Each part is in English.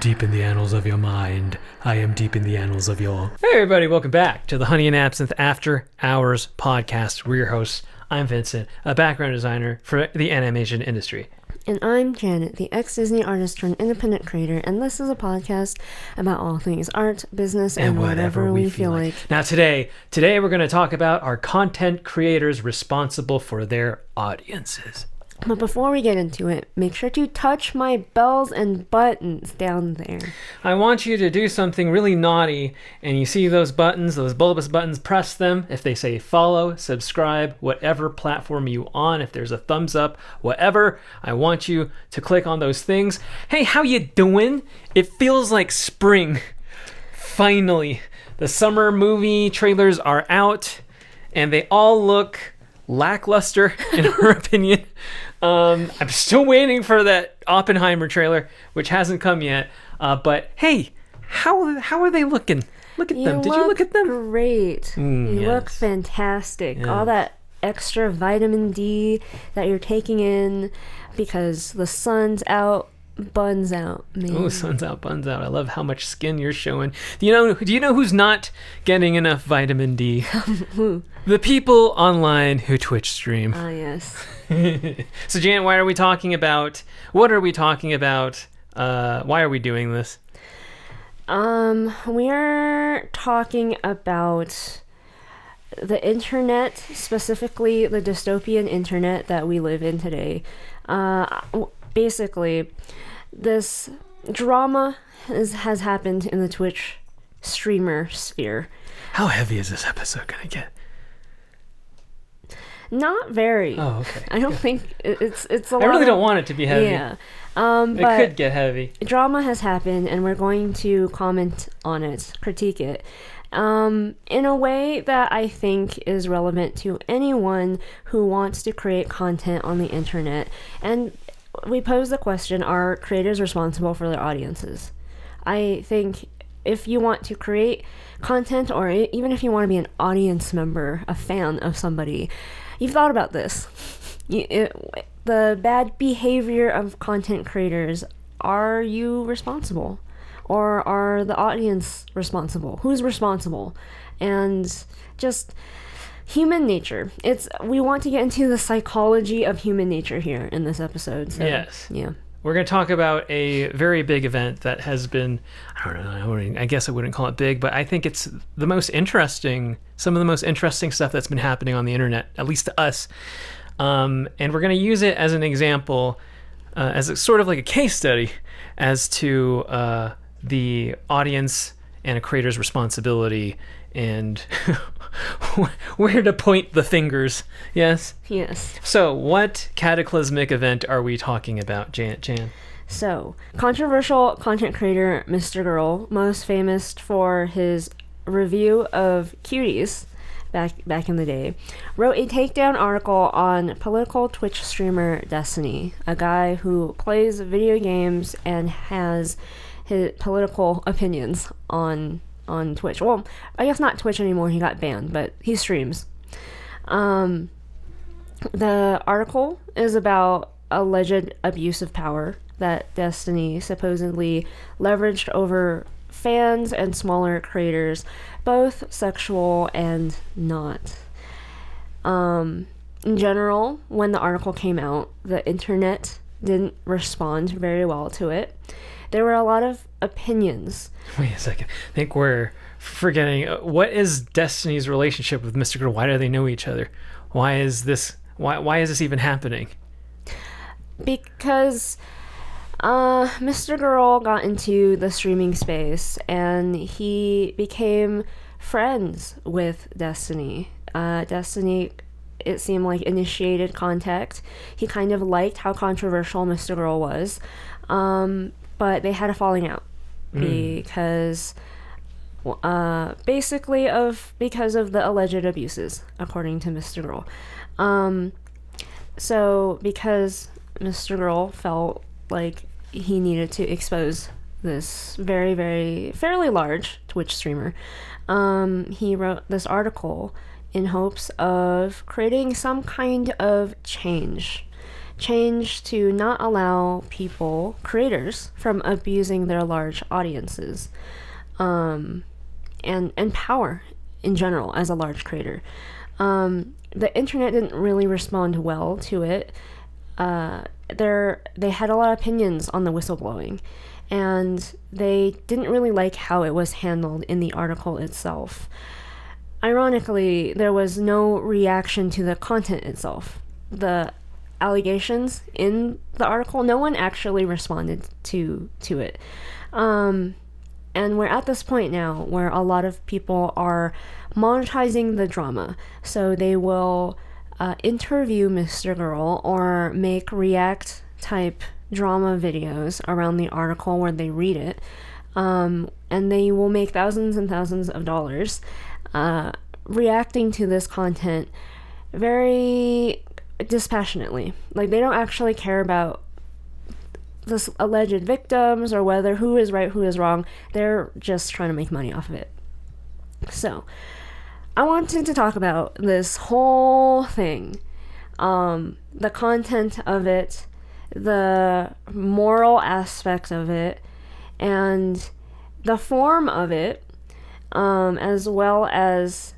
deep in the annals of your mind. I am deep in the annals of your... Hey everybody, welcome back to the Honey and Absinthe After Hours podcast. We're your hosts. I'm Vincent, a background designer for the animation industry. And I'm Janet, the ex-Disney artist turned independent creator, and this is a podcast about all things art, business, and whatever we feel like. Now today we're going to talk about our content creators responsible for their audiences. But before we get into it, make sure to touch my bells and buttons down there. I want you to do something really naughty, and you see those buttons, those bulbous buttons, press them. If they say follow, subscribe, whatever platform you on, if there's a thumbs up, whatever, I want you to click on those things. Hey, how you doing? It feels like spring. Finally, the summer movie trailers are out, and they all look lackluster, in our opinion. I'm still waiting for that Oppenheimer trailer, which hasn't come yet. But hey, how are they looking? Look at them. Did you look at them? Great. You look fantastic. Yes. All that extra vitamin D that you're taking in because the sun's out. Buns out, man. Oh, sun's out, buns out. I love how much skin you're showing. Do you know who's not getting enough vitamin D? Who? The people online who Twitch stream. Ah, yes. So, Janet, what are we talking about? Why are we doing this? We're talking about the internet, specifically the dystopian internet that we live in today. Basically, this drama has happened in the Twitch streamer sphere. How heavy is this episode gonna get? Not very. Oh, okay. I don't think it's a lot. I really don't want it to be heavy. Yeah. It could get heavy. Drama has happened, and we're going to comment on it, critique it, in a way that I think is relevant to anyone who wants to create content on the internet. And we pose the question, are creators responsible for their audiences? I think if you want to create content, or even if you want to be an audience member, a fan of somebody, you've thought about this. The bad behavior of content creators, are you responsible? Or are the audience responsible? Who's responsible? And just human nature. We want to get into the psychology of human nature here in this episode. So, yes. Yeah. We're going to talk about a very big event that has been, I guess I wouldn't call it big, but I think it's some of the most interesting stuff that's been happening on the internet, at least to us. And we're going to use it as an example, as a sort of like a case study as to the audience and a creator's responsibility and where to point the fingers. Yes? Yes. So, what cataclysmic event are we talking about, Jan? So, controversial content creator Mrgirl, most famous for his review of Cuties back in the day, wrote a takedown article on political Twitch streamer Destiny, a guy who plays video games and has his political opinions on Twitch. Well, I guess not Twitch anymore, he got banned, but he streams. The article is about alleged abuse of power that Destiny supposedly leveraged over fans and smaller creators, both sexual and not. In general, when the article came out, the internet didn't respond very well to it. There were a lot of opinions. Wait a second. I think we're forgetting. What is Destiny's relationship with Mrgirl? Why do they know each other? Why is this even happening? Because Mrgirl got into the streaming space and he became friends with Destiny. Destiny, it seemed like, initiated contact. He kind of liked how controversial Mrgirl was. But they had a falling out because because of the alleged abuses, according to Mrgirl. So because Mrgirl felt like he needed to expose this very, very, fairly large Twitch streamer, he wrote this article in hopes of creating some kind of change change to not allow creators, from abusing their large audiences, and power in general as a large creator. The internet didn't really respond well to it. They had a lot of opinions on the whistleblowing, and they didn't really like how it was handled in the article itself. Ironically, there was no reaction to the content itself. The allegations in the article, no one actually responded to it. And we're at this point now where a lot of people are monetizing the drama. So they will interview Mrgirl or make react type drama videos around the article where they read it. And they will make thousands and thousands of dollars reacting to this content very dispassionately. Like, they don't actually care about this alleged victims or whether who is right, who is wrong. They're just trying to make money off of it. So I wanted to talk about this whole thing, the content of it, the moral aspect of it, and the form of it, as well as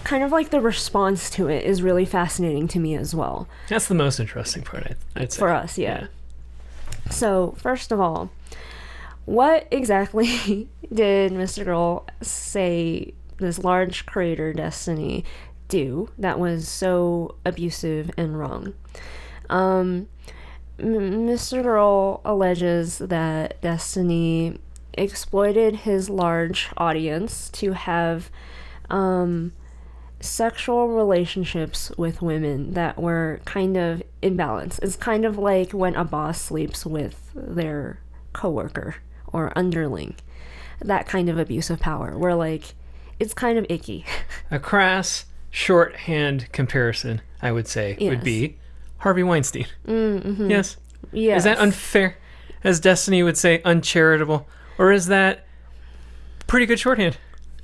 kind of like the response to it is really fascinating to me as well. That's the most interesting part, I'd say. For us, yeah. So, first of all, what exactly did Mrgirl say this large creator, Destiny, do that was so abusive and wrong? Mrgirl alleges that Destiny exploited his large audience to have sexual relationships with women that were kind of imbalanced. It's kind of like when a boss sleeps with their coworker or underling. That kind of abuse of power, where like it's kind of icky. A crass shorthand comparison, I would say, would be Harvey Weinstein. Mm-hmm. Yes. Yes. Is that unfair? As Destiny would say, uncharitable? Or is that pretty good shorthand?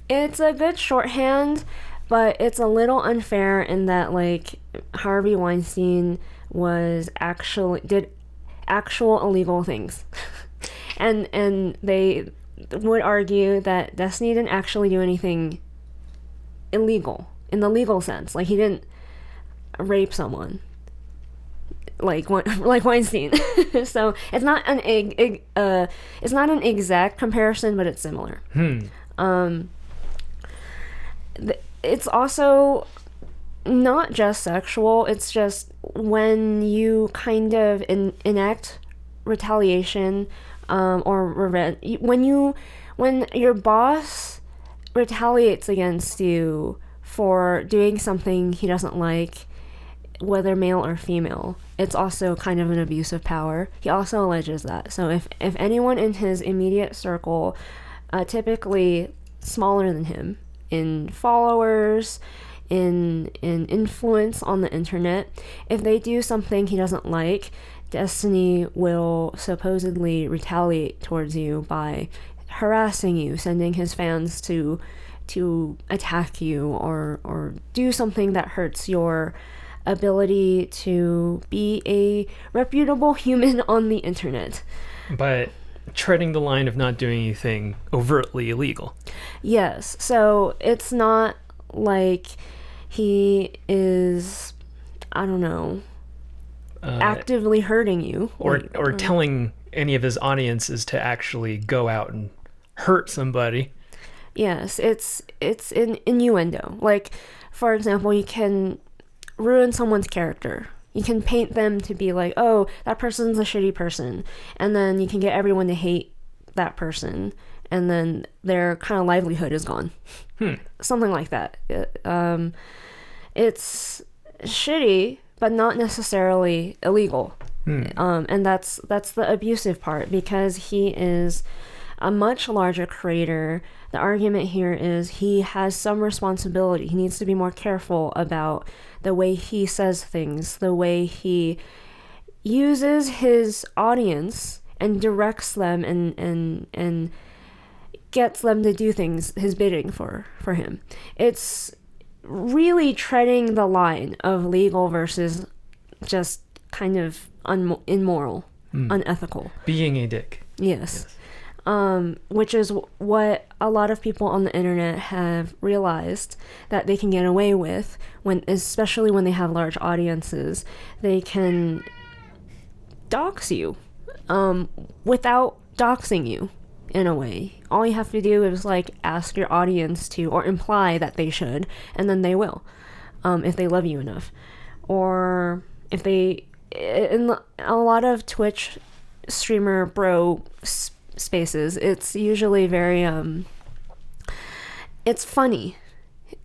It's a good shorthand, but it's a little unfair in that, like, Harvey Weinstein did actual illegal things. and they would argue that Destiny didn't actually do anything illegal in the legal sense. Like, he didn't rape someone like Weinstein. So it's not an exact comparison, but it's similar. It's also not just sexual. It's just when you kind of enact retaliation or revenge. When your boss retaliates against you for doing something he doesn't like, whether male or female, it's also kind of an abuse of power. He also alleges that. So if anyone in his immediate circle, typically smaller than him in followers, in influence on the internet, if they do something he doesn't like, Destiny will supposedly retaliate towards you by harassing you, sending his fans to attack you or do something that hurts your ability to be a reputable human on the internet. But treading the line of not doing anything overtly illegal. Yes, so it's not like he is, I don't know, actively hurting you. Or telling any of his audiences to actually go out and hurt somebody. Yes, it's an innuendo. Like, for example, you can ruin someone's character. You can paint them to be like, oh, that person's a shitty person. And then you can get everyone to hate that person. And then their kind of livelihood is gone. Something like that. It's shitty, but not necessarily illegal. And that's the abusive part, because he is a much larger creator. The argument here is he has some responsibility. He needs to be more careful about the way he says things, the way he uses his audience and directs them and gets them to do things, his bidding for him. It's really treading the line of legal versus just kind of immoral, unethical. Being a dick. Yes. Which is what a lot of people on the internet have realized that they can get away with, especially when they have large audiences. They can dox you without doxing you, in a way. All you have to do is like ask your audience to, or imply that they should, and then they will, if they love you enough. Or if they, in a lot of Twitch streamer bro spaces, it's usually very it's funny,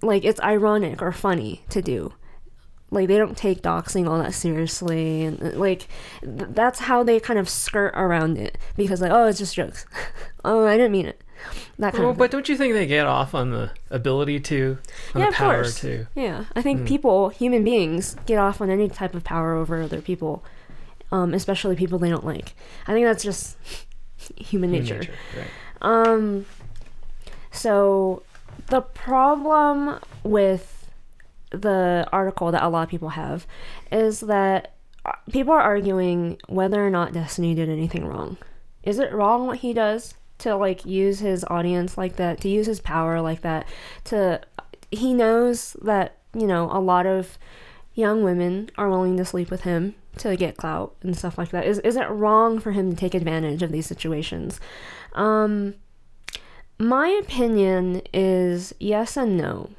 like it's ironic or funny to do. Like they don't take doxing all that seriously, and like that's how they kind of skirt around it, because like, oh, it's just jokes. Oh, I didn't mean it. That kind of thing. But don't you think they get off on the ability to, on the power to? Yeah, I think people, human beings, get off on any type of power over other people, especially people they don't like. I think that's just human nature. Right. So the problem with the article that a lot of people have is that people are arguing whether or not Destiny did anything wrong. Is it wrong what he does to like use his audience like that, to use his power like that, he knows that, you know, a lot of young women are willing to sleep with him to get clout and stuff like that. Is it wrong for him to take advantage of these situations? My opinion is yes and no.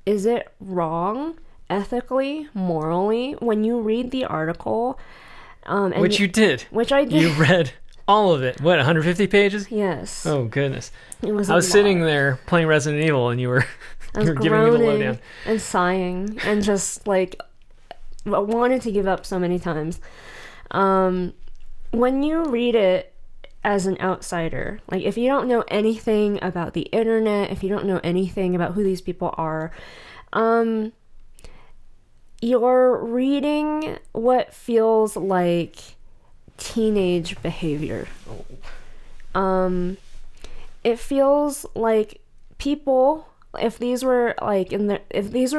Is it wrong ethically, morally? When you read the article, which you did. Which I did. You read all of it. What, 150 pages? Yes. Oh, goodness. It was I was sitting there playing Resident Evil, and you were giving me the lowdown. And sighing, and just like wanted to give up so many times. When you read it as an outsider, like if you don't know anything about the internet, if you don't know anything about who these people are, you're reading what feels like teenage behavior. It feels like people, if these were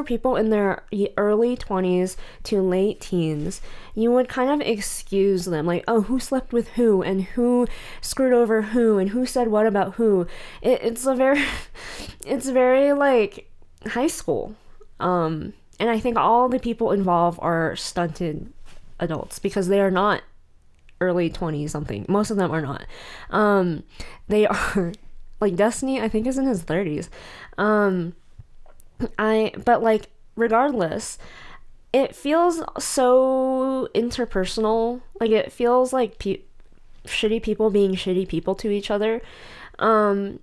people in their early 20s to late teens, you would kind of excuse them, like, oh, who slept with who, and who screwed over who, and who said what about who. It's very like high school. And I think all the people involved are stunted adults, because they are not early 20s something. Most of them are not. They are, like, Destiny, I think, is in his 30s. But like, regardless, it feels so interpersonal. Like, it feels like shitty people being shitty people to each other. And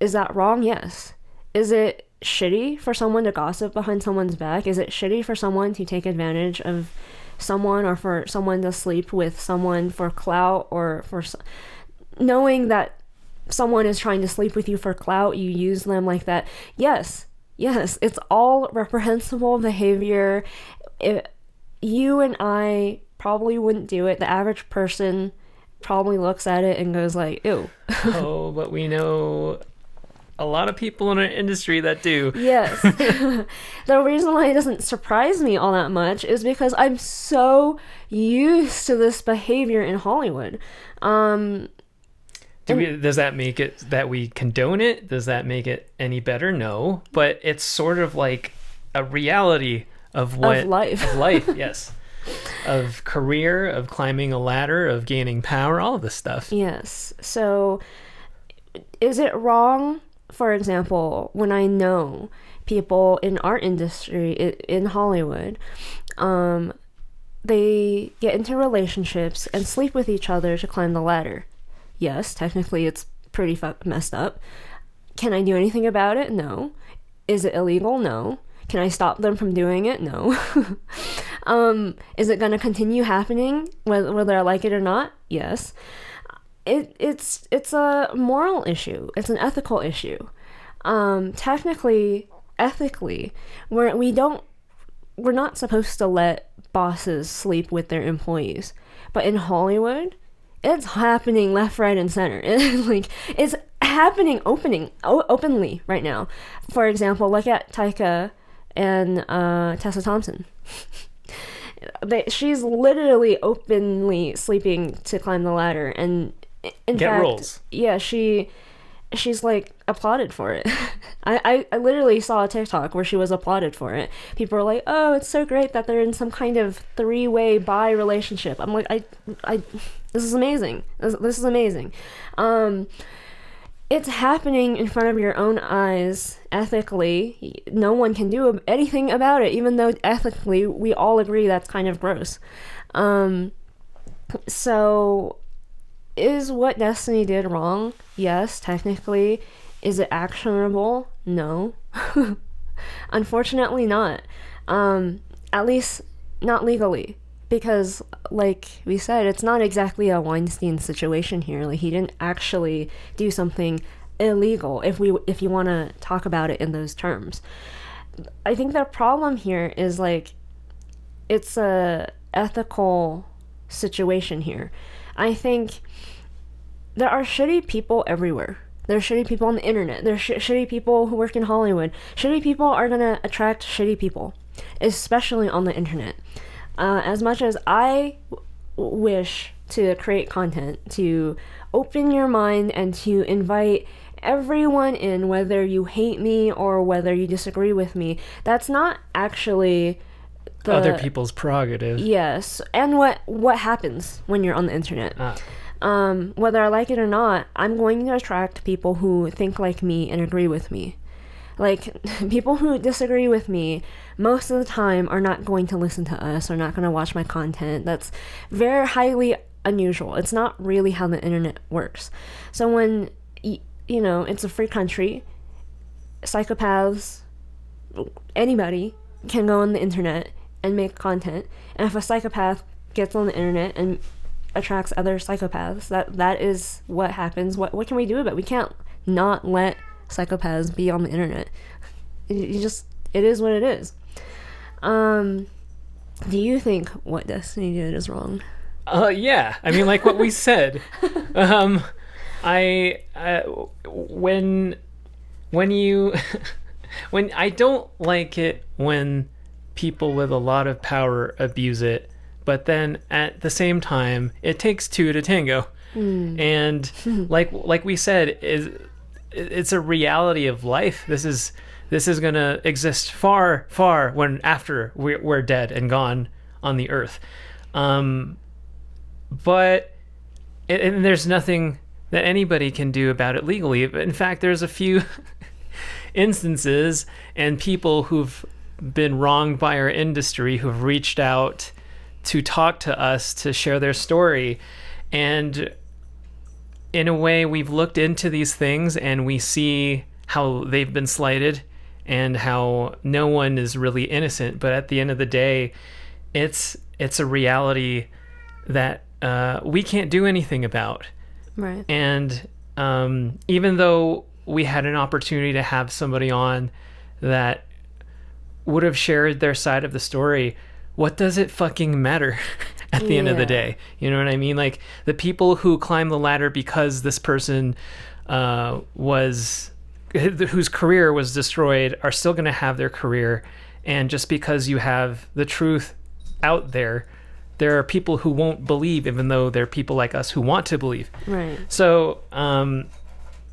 is that wrong? Yes. Is it shitty for someone to gossip behind someone's back? Is it shitty for someone to take advantage of someone, or for someone to sleep with someone for clout, or for knowing that someone is trying to sleep with you for clout, you use them like that? Yes, it's all reprehensible behavior. You and I probably wouldn't do it. The average person probably looks at it and goes like, ew. Oh, but we know a lot of people in our industry that do. Yes. The reason why it doesn't surprise me all that much is because I'm so used to this behavior in Hollywood. Does that make it that we condone it? Does that make it any better? No. But it's sort of like a reality of life. Of life, yes. Of career, of climbing a ladder, of gaining power, all of this stuff. Yes. So is it wrong, for example, when I know people in our industry, in Hollywood, they get into relationships and sleep with each other to climb the ladder? Yes, technically it's pretty messed up. Can I do anything about it? No. Is it illegal? No. Can I stop them from doing it? No. Is it going to continue happening whether I like it or not? Yes. It's a moral issue. It's an ethical issue. Technically, ethically, we're not supposed to let bosses sleep with their employees. But in Hollywood, it's happening left, right, and center. It's happening openly right now. For example, look at Taika and Tessa Thompson. she's literally openly sleeping to climb the ladder, and in Get fact, rolls. yeah, she's like applauded for it. I literally saw a TikTok where she was applauded for it. People are like, "Oh, it's so great that they're in some kind of three-way bi relationship." I'm like, I this is amazing. This is amazing. It's happening in front of your own eyes ethically. No one can do anything about it, even though ethically we all agree that's kind of gross. So is what Destiny did wrong? Yes, technically. Is it actionable? No. Unfortunately not. At least not legally. Because, like we said, it's not exactly a Weinstein situation here. Like, he didn't actually do something illegal, if you want to talk about it in those terms. I think the problem here is, like, it's a ethical situation here. I think there are shitty people everywhere. There's shitty people on the internet. There's shitty people who work in Hollywood. Shitty people are going to attract shitty people, especially on the internet. As much as I wish to create content, to open your mind and to invite everyone in, whether you hate me or whether you disagree with me, that's not actually other people's prerogative. Yes, and what happens when you're on the internet. Whether I like it or not, I'm going to attract people who think like me and agree with me. Like, people who disagree with me most of the time are not going to listen to us, or not going to watch my content. That's very highly unusual. It's not really how the internet works. So when, it's a free country, psychopaths, anybody can go on the internet and make content. And if a psychopath gets on the internet and attracts other psychopaths, that is what happens. What can we do about it? We can't not let psychopaths be on the internet. It is what it is. Do you think what Destiny did is wrong? Yeah. I mean, like what we said. When I don't like it when people with a lot of power abuse it, but then at the same time, it takes two to tango. And like we said, it's a reality of life. This is gonna exist far after we're dead and gone on the earth. But there's nothing that anybody can do about it legally. In fact, there's a few instances and people who've been wronged by our industry who've reached out to talk to us to share their story. And in a way, we've looked into these things and we see how they've been slighted and how no one is really innocent. But at the end of the day, it's a reality that we can't do anything about. Right. And even though we had an opportunity to have somebody on that would have shared their side of the story, what does it fucking matter at the end of the day? You know what I mean? Like, the people who climb the ladder because this person whose career was destroyed are still going to have their career. And just because you have the truth out there are people who won't believe, even though there are people like us who want to believe. Right. So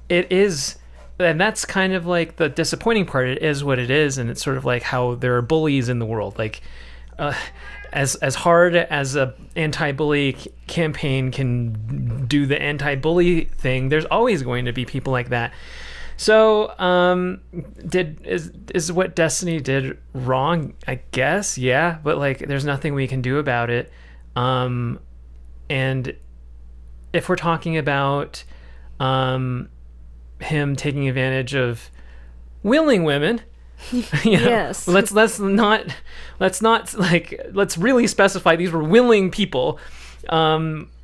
it is, and that's kind of like the disappointing part. It is what it is, and it's sort of like how there are bullies in the world. Like, as hard as a anti-bully campaign can do the anti-bully thing, there's always going to be people like that. So, is what Destiny did wrong? I guess, yeah, but like, there's nothing we can do about it. And if we're talking about him taking advantage of willing women, yes, let's really specify these were willing people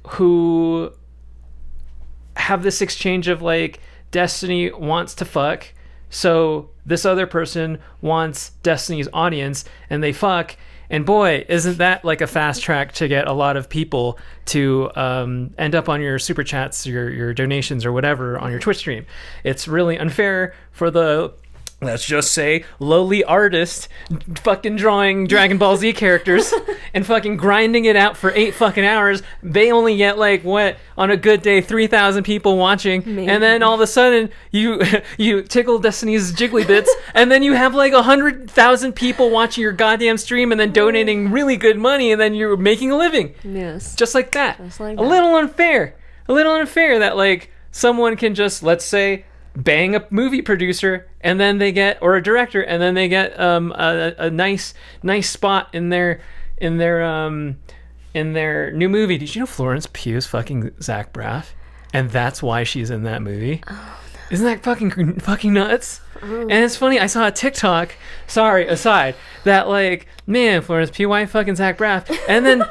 who have this exchange of like, Destiny wants to fuck, so this other person wants Destiny's audience, and they fuck, and boy, isn't that like a fast track to get a lot of people to end up on your super chats, your donations or whatever on your Twitch stream. It's really unfair for the let's just say, lowly artist fucking drawing Dragon Ball Z characters and fucking grinding it out for 8 fucking hours, they only get like, what, on a good day, 3,000 people watching. Maybe. And then all of a sudden you tickle Destiny's Jiggly Bits and then you have like 100,000 people watching your goddamn stream and then donating really good money, and then you're making a living. Yes. Just like that. Just like a little unfair that like someone can just, let's say, bang a movie producer and then they get, or a director, and then they get a nice spot in their new movie. Did you know Florence Pugh is fucking Zach Braff, and that's why she's in that movie? Oh, no. Isn't that fucking nuts? Oh. And it's funny, I saw a TikTok, aside, that like, man, Florence Pugh, why fucking Zach Braff? And then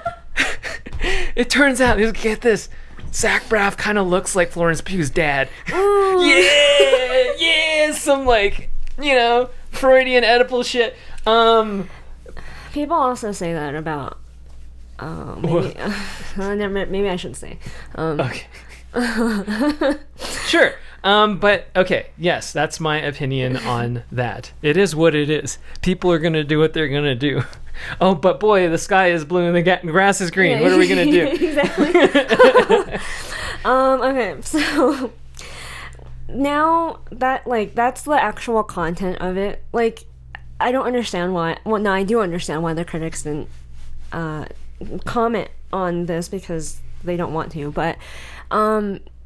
it turns out, get this, Zach Braff kind of looks like Florence Pugh's dad. Yeah, some like, Freudian Oedipal shit. People also say that about, maybe I shouldn't say. Okay. Sure. But okay, yes, that's my opinion on that. It is what it is. People are gonna do what they're gonna do. Oh, but boy, the sky is blue and the grass is green. Yeah, what are we gonna do? Exactly. Okay, so now that that's the actual content of it. Like, I don't understand why. Well, no, I do understand why the critics didn't comment on this, because they don't want to. But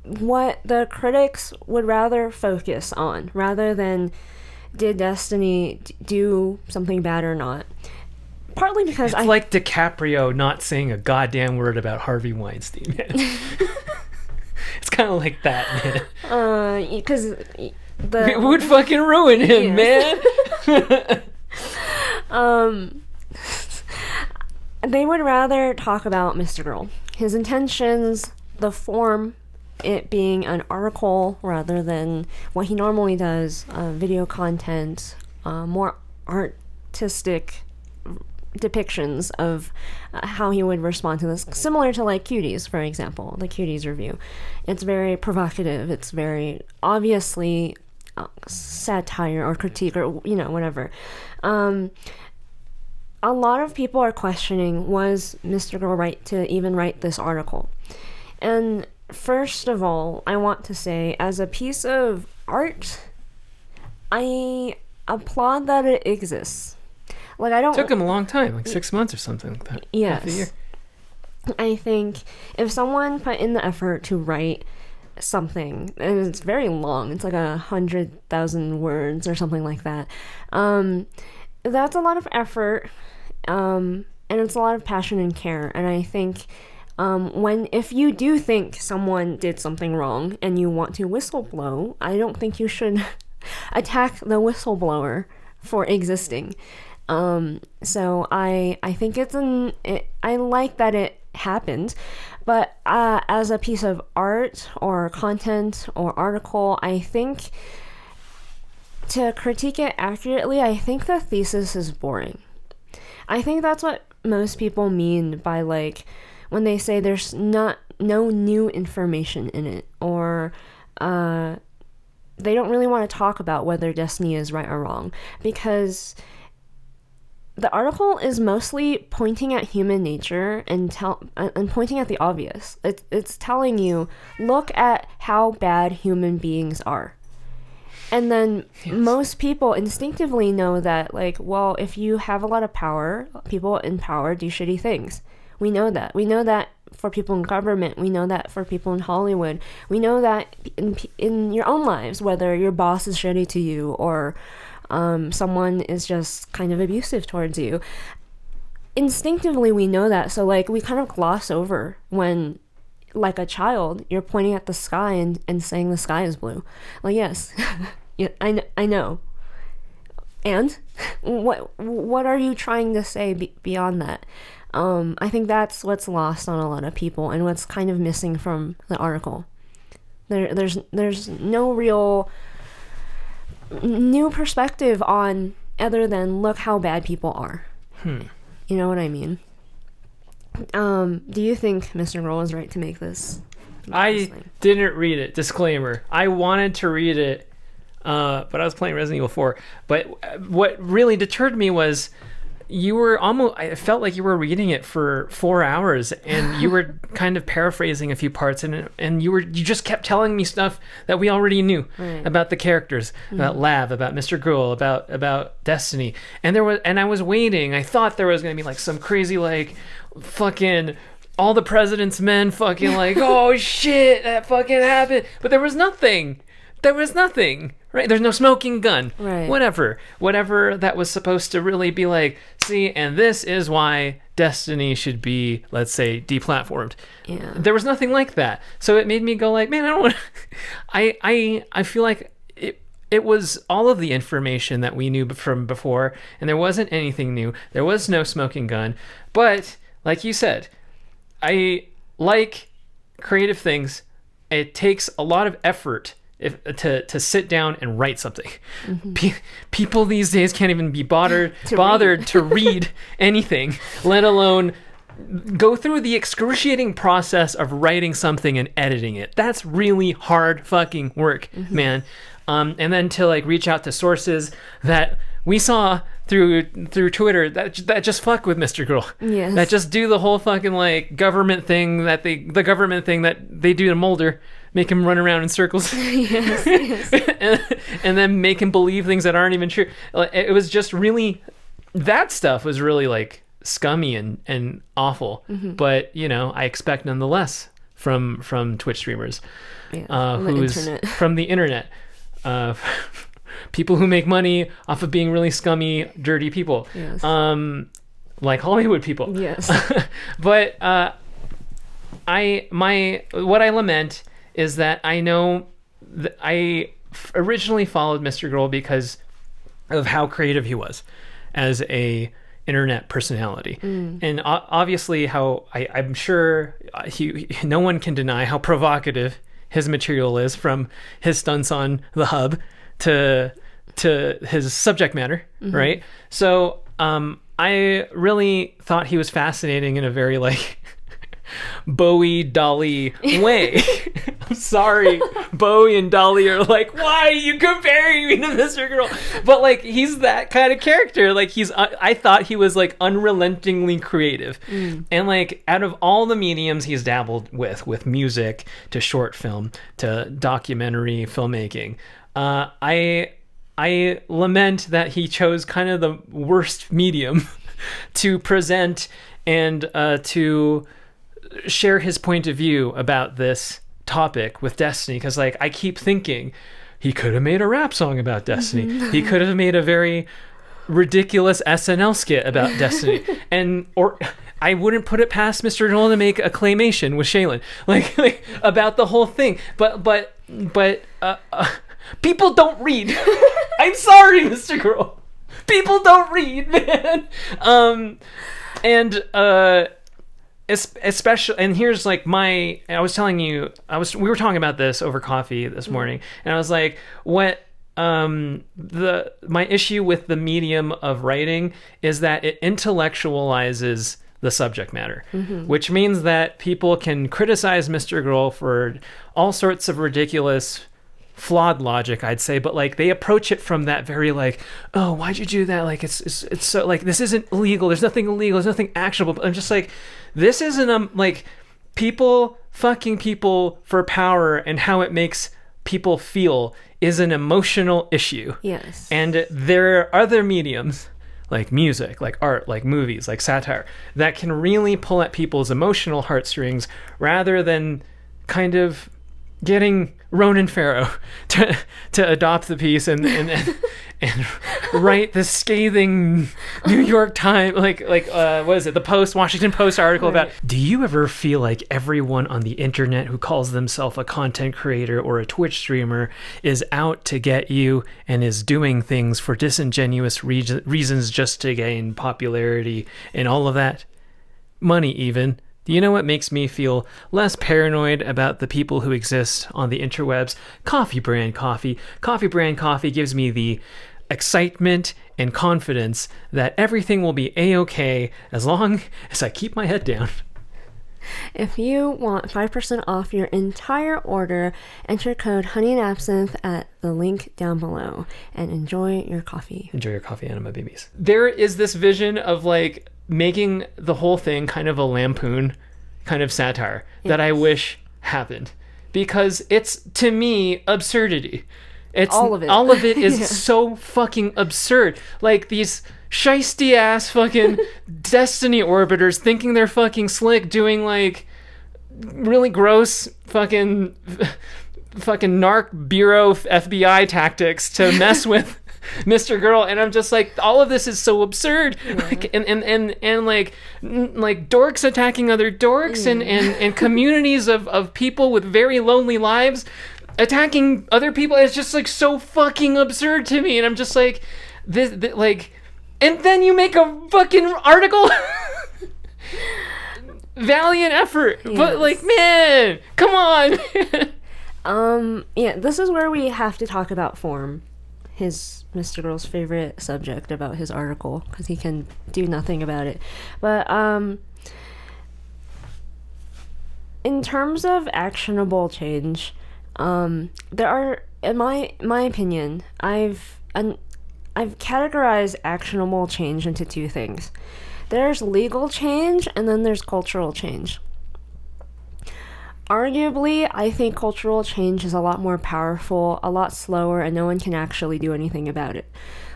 what the critics would rather focus on, rather than did Destiny do something bad or not. Partly because it's like DiCaprio not saying a goddamn word about Harvey Weinstein, man. It's kind of like that, man. Because it would fucking ruin him, man. They would rather talk about Mrgirl, his intentions, the form, it being an article rather than what he normally does, video content, more artistic depictions of how he would respond to this, similar to like Cuties, for example, the Cuties review. It's very provocative, it's very obviously satire or critique or whatever. A lot of people are questioning, was Mrgirl right to even write this article? And first of all, I want to say, as a piece of art, I applaud that it exists. Like, I don't. It took him a long time, like 6 months or something like that. Yes. Half a year. I think if someone put in the effort to write something, and it's very long, it's like 100,000 words or something like that. That's a lot of effort, and it's a lot of passion and care. And I think if you do think someone did something wrong and you want to whistleblow, I don't think you should attack the whistleblower for existing. So I think I like that it happened, but as a piece of art or content or article, I think to critique it accurately, I think the thesis is boring. I think that's what most people mean by like when they say there's no new information in it, or they don't really want to talk about whether Destiny is right or wrong, because the article is mostly pointing at human nature and pointing at the obvious. It's telling you, look at how bad human beings are. And then most people instinctively know that, like, well, if you have a lot of power, people in power do shitty things. We know that. We know that for people in government. We know that for people in Hollywood. We know that in your own lives, whether your boss is shitty to you or someone is just kind of abusive towards you. Instinctively, we know that. So, like, we kind of gloss over when, like a child, you're pointing at the sky and saying the sky is blue. Like, yes, yeah, I know. And what are you trying to say beyond that? I think that's what's lost on a lot of people and what's kind of missing from the article. There's no real new perspective on other than look how bad people are. You know what I mean? Do you think Mrgirl was right to make this? I didn't read it. Disclaimer. I wanted to read it. But I was playing Resident Evil 4. But what really deterred me was you were almost, I felt like you were reading it for 4 hours, and you were kind of paraphrasing a few parts, and you just kept telling me stuff that we already knew about the characters, about Lav, about Mrgirl, about Destiny. And I was waiting. I thought there was going to be like some crazy like fucking all the President's Men fucking like, oh shit, that fucking happened. But there was nothing. Right? There's no smoking gun. Right. Whatever that was supposed to really be like, see, and this is why Destiny should be, let's say, deplatformed. Yeah. There was nothing like that. So it made me go like, man, I don't want I feel like it was all of the information that we knew from before, and there wasn't anything new. There was no smoking gun. But like you said, I like creative things. It takes a lot of effort to sit down and write something. People these days can't even be bothered to read anything, let alone go through the excruciating process of writing something and editing it. That's really hard fucking work, man. And then to like reach out to sources that we saw through Twitter that just fuck with Mrgirl. Yes. That just do the whole fucking like government thing that they do to Mulder. Make him run around in circles. Yes. and then make him believe things that aren't even true. It was just really, that stuff was really like scummy and awful. But I expect nonetheless from Twitch streamers, from the internet, people who make money off of being really scummy, dirty people. Yes. Like Hollywood people. Yes. But what I lament is that I know that I originally followed Mrgirl because of how creative he was as a internet personality. And obviously how I'm sure no one can deny how provocative his material is, from his stunts on the hub to his subject matter, right? So I really thought he was fascinating in a very like Bowie Dolly way. I'm sorry, Bowie and Dolly are like, why are you comparing me to Mrgirl? But like, he's that kind of character. Like I thought he was like unrelentingly creative. And like, out of all the mediums he's dabbled with music to short film to documentary filmmaking, I lament that he chose kind of the worst medium to present and to share his point of view about this topic with Destiny. Because like, I keep thinking he could have made a rap song about Destiny. He could have made a very ridiculous SNL skit about Destiny, or I wouldn't put it past Mrgirl to make a claymation with Shaylin like about the whole thing. But people don't read. I'm sorry, Mrgirl. People don't read, man. Especially, and here's like we were talking about this over coffee this morning, and I was like, what my issue with the medium of writing is that it intellectualizes the subject matter, which means that people can criticize Mrgirl for all sorts of ridiculous, flawed logic, I'd say, but like they approach it from that very like, oh, why'd you do that? Like it's so like, this isn't illegal. There's nothing illegal. There's nothing actionable. But I'm just like, this isn't like people fucking people for power and how it makes people feel is an emotional issue. Yes. And there are other mediums like music, like art, like movies, like satire that can really pull at people's emotional heartstrings rather than kind of getting Ronan Farrow to adopt the piece and write this scathing New York Times what is it, the Washington Post article about, do you ever feel like everyone on the internet who calls themselves a content creator or a Twitch streamer is out to get you and is doing things for disingenuous reasons just to gain popularity and all of that, money even? Do you know what makes me feel less paranoid about the people who exist on the interwebs? Coffee brand coffee. Coffee brand coffee gives me the excitement and confidence that everything will be A-okay as long as I keep my head down. If you want 5% off your entire order, enter code honeyandabsinthe at the link down below and enjoy your coffee. Enjoy your coffee, Anima babies. There is this vision of like making the whole thing kind of a lampoon, kind of satire that I wish happened, because it's, to me, absurdity. It's all of it is so fucking absurd. Like these shisty ass fucking Destiny orbiters thinking they're fucking slick, doing like really gross fucking narc bureau FBI tactics to mess with Mrgirl, and I'm just like, all of this is so absurd. Like, and like dorks attacking other dorks, and communities of people with very lonely lives attacking other people. It's just like so fucking absurd to me, and I'm just like, this like, and then you make a fucking article. Valiant effort, but like, man, come on. Yeah, this is where we have to talk about form. Mrgirl's favorite subject about his article, because he can do nothing about it. But in terms of actionable change, there are, in my opinion, I've categorized actionable change into two things. There's legal change, and then there's cultural change. Arguably, I think cultural change is a lot more powerful, a lot slower, and no one can actually do anything about it.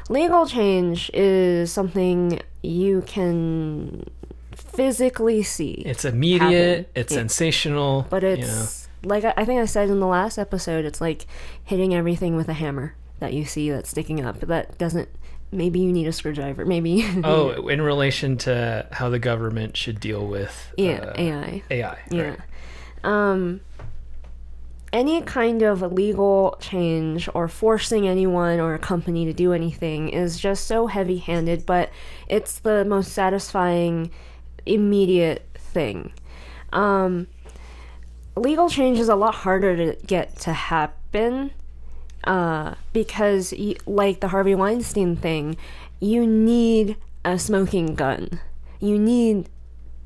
Legal change is something you can physically see. It's immediate, it's sensational. But it's, like I think I said in the last episode, it's like hitting everything with a hammer that you see that's sticking up. That doesn't, maybe you need a screwdriver, maybe. In relation to how the government should deal with AI. Yeah. Right. Any kind of legal change or forcing anyone or a company to do anything is just so heavy-handed, but it's the most satisfying, immediate thing. Legal change is a lot harder to get to happen, because, like the Harvey Weinstein thing, you need a smoking gun. You need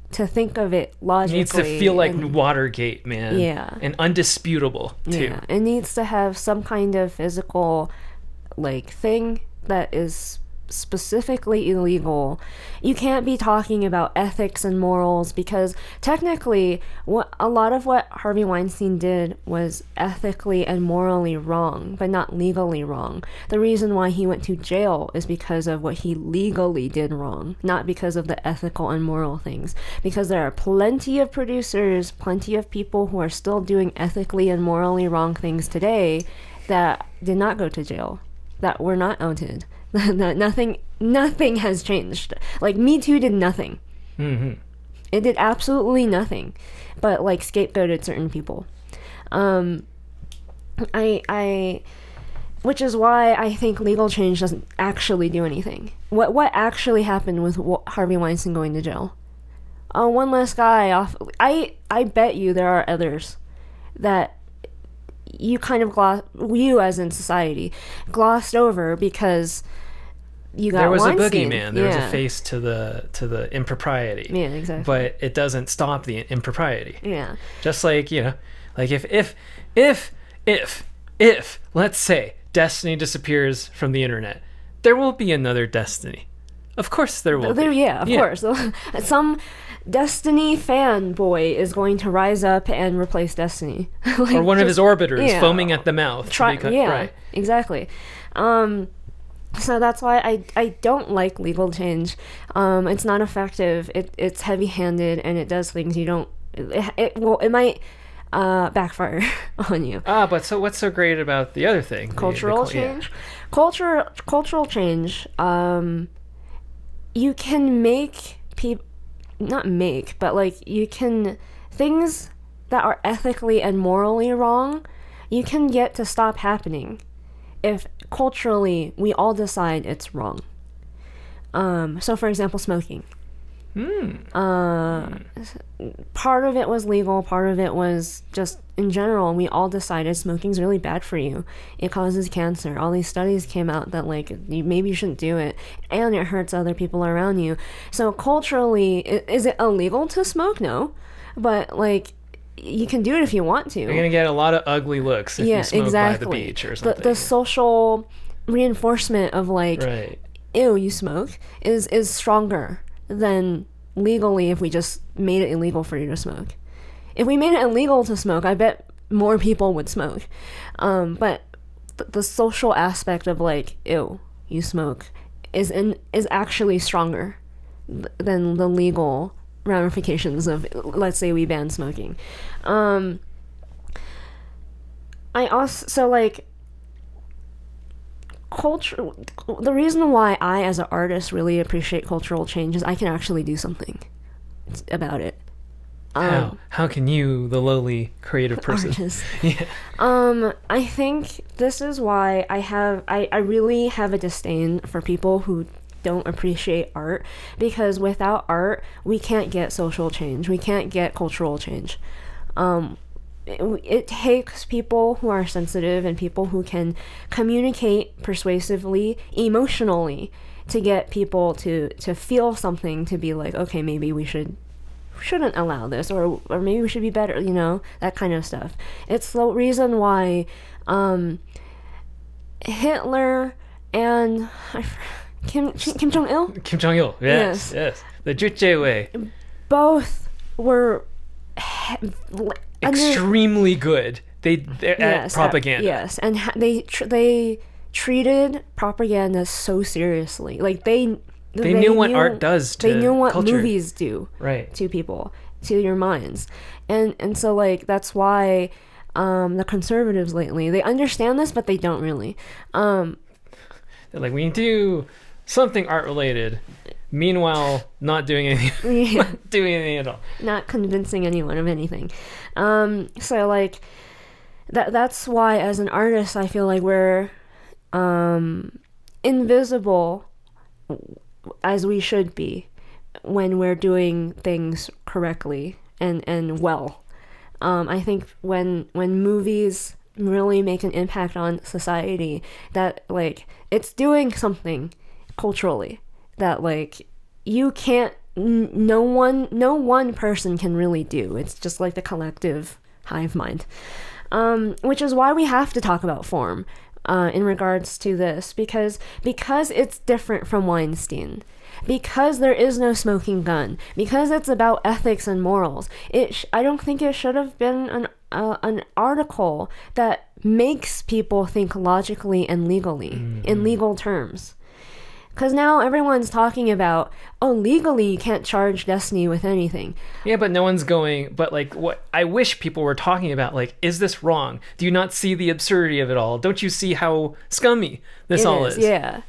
to think of it logically. It needs to feel like Watergate, man. Yeah. And undisputable, too. Yeah. It needs to have some kind of physical, like, thing that is specifically illegal. You can't be talking about ethics and morals, because technically a lot of what Harvey Weinstein did was ethically and morally wrong, but not legally wrong. The reason why he went to jail is because of what he legally did wrong, not because of the ethical and moral things. Because there are plenty of producers, plenty of people who are still doing ethically and morally wrong things today that did not go to jail, that were not outed. Nothing has changed. Like, Me Too did nothing. Mm-hmm. It did absolutely nothing, but like scapegoated certain people. Which is why I think legal change doesn't actually do anything. What actually happened with Harvey Weinstein going to jail? Oh, one less guy off. I bet you there are others that you kind of you as in society glossed over because you got Weinstein. There was a boogeyman. There was a face to the impropriety. Yeah, exactly. But it doesn't stop the impropriety. Yeah. Just like, like if let's say Destiny disappears from the internet, there won't be another Destiny. Of course there will be. Yeah, of course. Some Destiny fanboy is going to rise up and replace Destiny. Like, or one of his orbiters foaming at the mouth. Right. Exactly. So that's why I don't like legal change. It's not effective. It's heavy-handed, and it does things you don't. It might backfire on you. But so what's so great about the other thing? Cultural change. Yeah. Cultural change. You can make people. Not make, but like you can, things that are ethically and morally wrong, you can get to stop happening if culturally we all decide it's wrong. So for example, smoking. Part of it was legal, part of it was just in general, we all decided smoking's really bad for you. It causes cancer. All these studies came out that like maybe you shouldn't do it, and it hurts other people around you. So culturally, is it illegal to smoke? No. but like you can do it if you want to. You're gonna get a lot of ugly looks if you smoke by the beach or something. The social reinforcement of like, right. ew, you smoke is stronger than legally if we just made it illegal for you to smoke. If we made it illegal to smoke, I bet more people would smoke. But the social aspect of like, ew, you smoke is actually stronger than the legal ramifications of, let's say we ban smoking. I also, so like, culture, the reason why I as an artist really appreciate cultural change is I can actually do something about it. How can you, the lowly creative person? Artist. Yeah. I think this is why I really have a disdain for people who don't appreciate art, because without art we can't get social change, we can't get cultural change. It takes people who are sensitive and people who can communicate persuasively, emotionally, to get people to feel something, to be like, okay, maybe we shouldn't allow this, or maybe we should be better, you know, that kind of stuff. It's the reason why Hitler and Kim Jong-il? Kim Jong-il, yes. The Juche both were extremely good. They're at propaganda. Yes, and they treated propaganda so seriously. Like they knew what art does to they knew what culture. Movies do right. to people, to your minds. And so like that's why the conservatives lately, they understand this but they don't really. They're like, we need to do something art related, meanwhile not doing anything. Not doing anything at all, not convincing anyone of anything. So like that's why as an artist I feel like we're invisible as we should be when we're doing things correctly and well. I think when movies really make an impact on society, that like it's doing something culturally that like you can't, no one person can really do. It's just like the collective hive mind, which is why we have to talk about form in regards to this, because it's different from Weinstein, because there is no smoking gun, because it's about ethics and morals. I don't think it should have been an article that makes people think logically and legally, in legal terms. Because now everyone's talking about, oh, legally you can't charge Destiny with anything. Yeah, but no one's going, but like, what I wish people were talking about, like, is this wrong? Do you not see the absurdity of it all? Don't you see how scummy this all is? Yeah.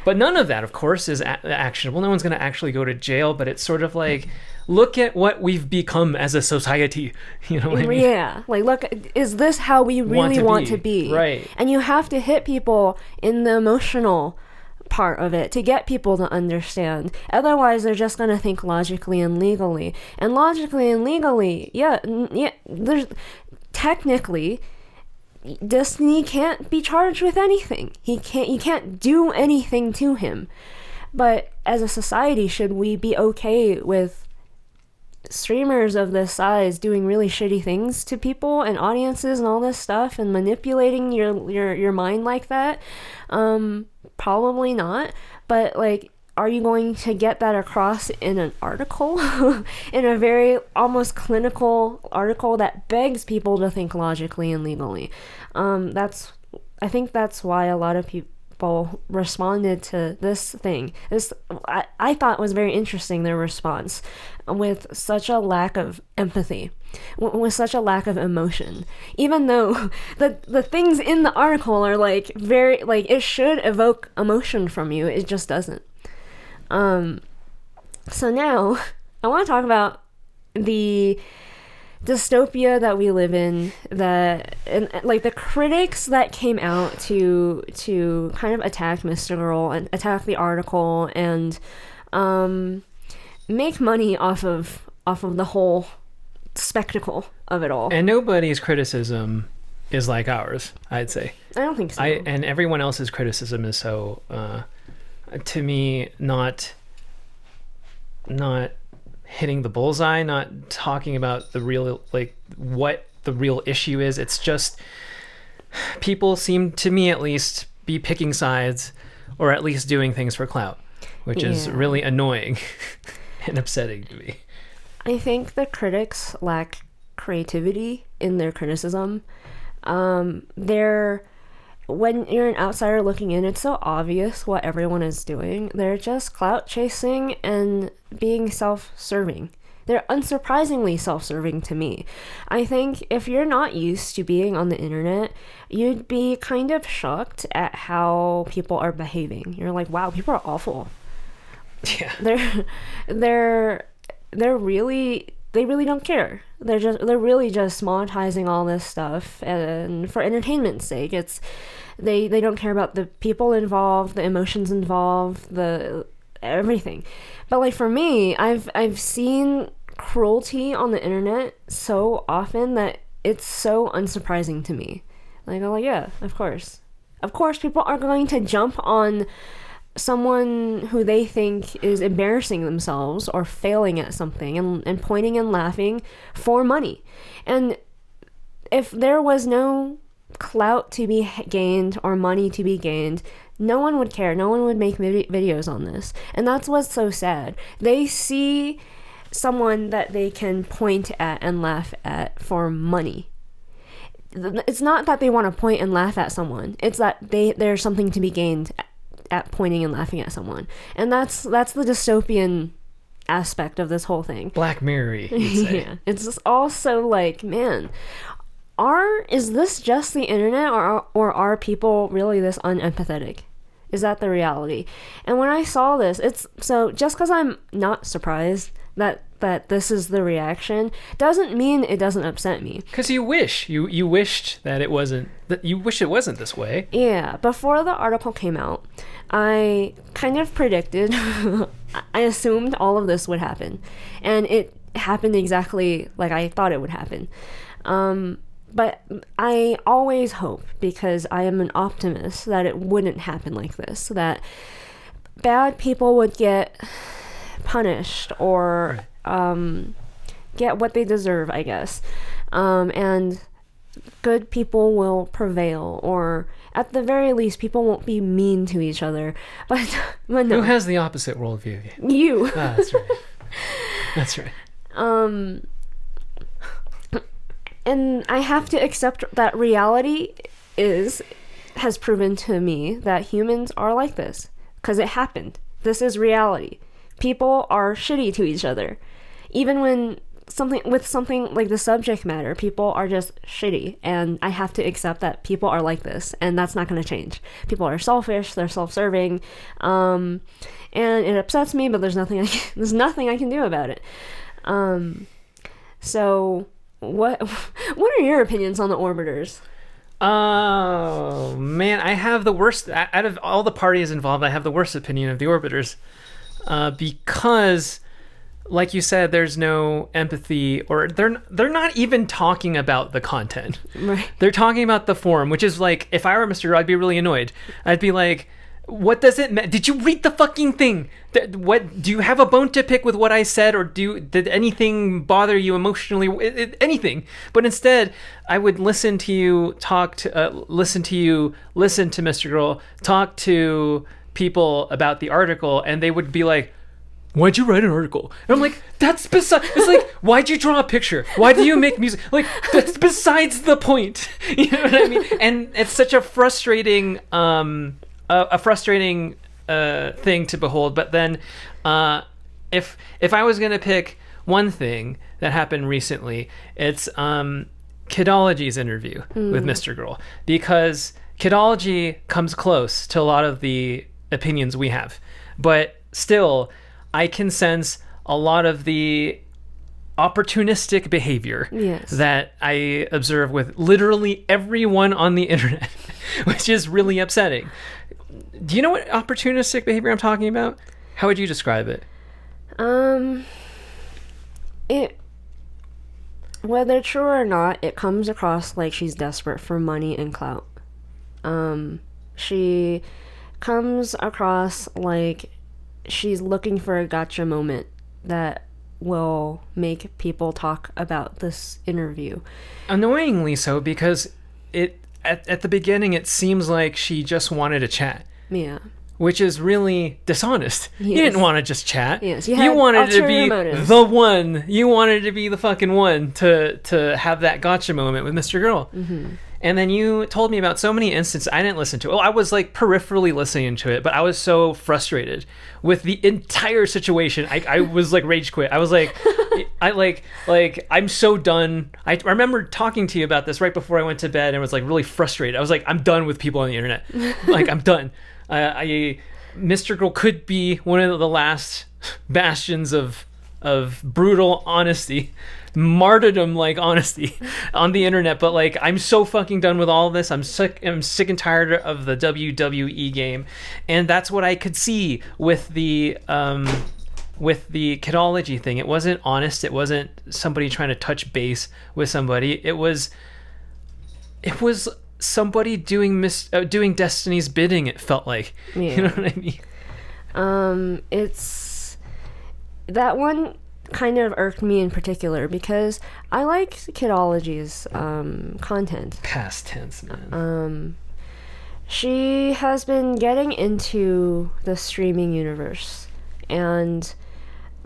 But none of that, of course, is actionable. No one's going to actually go to jail, but it's sort of like, look at what we've become as a society. You know what I mean? Yeah. Like, look, is this how we really want to be? Right. And you have to hit people in the emotional part of it to get people to understand. Otherwise, they're just going to think logically and legally. And logically and legally, yeah, there's technically Destiny can't be charged with anything. You can't do anything to him. But as a society, should we be okay with streamers of this size doing really shitty things to people and audiences and all this stuff and manipulating your mind like that? Probably not. But like, are you going to get that across in an article? In a very almost clinical article that begs people to think logically and legally? I think that's why a lot of people responded to this thing. I thought was very interesting, their response, with such a lack of empathy, with such a lack of emotion, even though the things in the article are like very, like, it should evoke emotion from you. It just doesn't. So now I want to talk about the dystopia that we live in, and like the critics that came out to kind of attack Mrgirl and attack the article and make money off of the whole spectacle of it all. And nobody's criticism is like ours, I'd say. I don't think so. And everyone else's criticism is so to me not hitting the bullseye, not talking about the real, like, what the real issue is. It's just people seem, to me at least, be picking sides, or at least doing things for clout, which is really annoying and upsetting to me. I think the critics lack creativity in their criticism. When you're an outsider looking in, it's so obvious what everyone is doing. They're just clout chasing and being self-serving. They're unsurprisingly self-serving to me. I think if you're not used to being on the internet, you'd be kind of shocked at how people are behaving. You're like, wow, people are awful. Yeah. They really don't care. They're really just monetizing all this stuff, and for entertainment's sake. They don't care about the people involved, the emotions involved, the everything. But like for me, I've seen cruelty on the internet so often that it's so unsurprising to me. Like, I'm like, yeah, of course people are going to jump on someone who they think is embarrassing themselves or failing at something and pointing and laughing for money. And if there was no clout to be gained or money to be gained, no one would care. No one would make videos on this. And that's what's so sad. They see someone that they can point at and laugh at for money. It's not that they want to point and laugh at someone. It's that there's something to be gained at pointing and laughing at someone. And that's the dystopian aspect of this whole thing. Black Mirror-y, you'd say. Yeah. It's just also like, man, is this just the internet, or are people really this unempathetic? Is that the reality? And when I saw this, it's so just because I'm not surprised that this is the reaction doesn't mean it doesn't upset me. Because you wished that it wasn't this way. Yeah, before the article came out, I kind of predicted, I assumed all of this would happen, and it happened exactly like I thought it would happen. But I always hope, because I am an optimist, that it wouldn't happen like this, that bad people would get punished or get what they deserve, I guess, and good people will prevail, or at the very least people won't be mean to each other. But no. Who has the opposite worldview? You. That's right. That's right. And I have to accept that reality has proven to me that humans are like this, because it happened. This is reality. People are shitty to each other. Even when something like the subject matter, people are just shitty, and I have to accept that people are like this, and that's not going to change. People are selfish, they're self-serving, and it upsets me, but there's nothing I can do about it. So what are your opinions on the orbiters? Oh man, I have the worst out of all the parties involved. I have the worst opinion of the orbiters, because, like you said, there's no empathy, or they're not even talking about the content. Right. They're talking about the form, which is like, if I were Mrgirl, I'd be really annoyed. I'd be like, what does it matter? Did you read the fucking thing? What do you have a bone to pick with what I said, or did anything bother you emotionally? Anything? But instead, I would listen to you listen to Mrgirl talk to people about the article, and they would be like, why'd you write an article? And I'm like, that's beside. It's like, why'd you draw a picture? Why do you make music? Like, that's besides the point. You know what I mean? And it's such a frustrating thing to behold. But then, if I was gonna pick one thing that happened recently, it's Kidology's interview with Mrgirl, because Kidology comes close to a lot of the opinions we have, but still, I can sense a lot of the opportunistic behavior that I observe with literally everyone on the internet, which is really upsetting. Do you know what opportunistic behavior I'm talking about? How would you describe it? Whether true or not, it comes across like she's desperate for money and clout. She comes across like she's looking for a gotcha moment that will make people talk about this interview. Annoyingly so, because at the beginning it seems like she just wanted to chat. Yeah. Which is really dishonest. Yes. You didn't want to just chat. Yes, you wanted to be motives. the one. You wanted to be the fucking one to have that gotcha moment with Mrgirl. Mm-hmm. And then you told me about so many instances. I didn't listen to it. Well, I was like peripherally listening to it, but I was so frustrated with the entire situation. I was like rage quit. I was like, I'm so done. I remember talking to you about this right before I went to bed and was like really frustrated. I was like, I'm done with people on the internet. Like, I'm done. Mrgirl could be one of the last bastions of brutal honesty, martyrdom like honesty on the internet, but like I'm so fucking done with all of this. I'm sick and tired of the WWE game, and that's what I could see with the kidology thing. It wasn't honest. It wasn't somebody trying to touch base with somebody. It was somebody doing Destiny's bidding. It felt like, yeah. You know what I mean? It's that one kind of irked me in particular because I like Kidology's content. Past tense, man. She has been getting into the streaming universe, and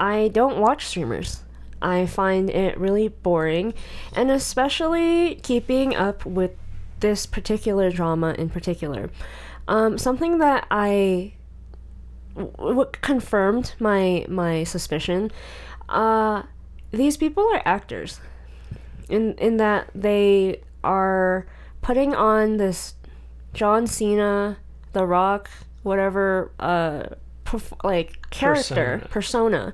I don't watch streamers. I find it really boring, and especially keeping up with this particular drama in particular. Something that confirmed my suspicion. These people are actors, in that they are putting on this John Cena, The Rock, whatever, character persona.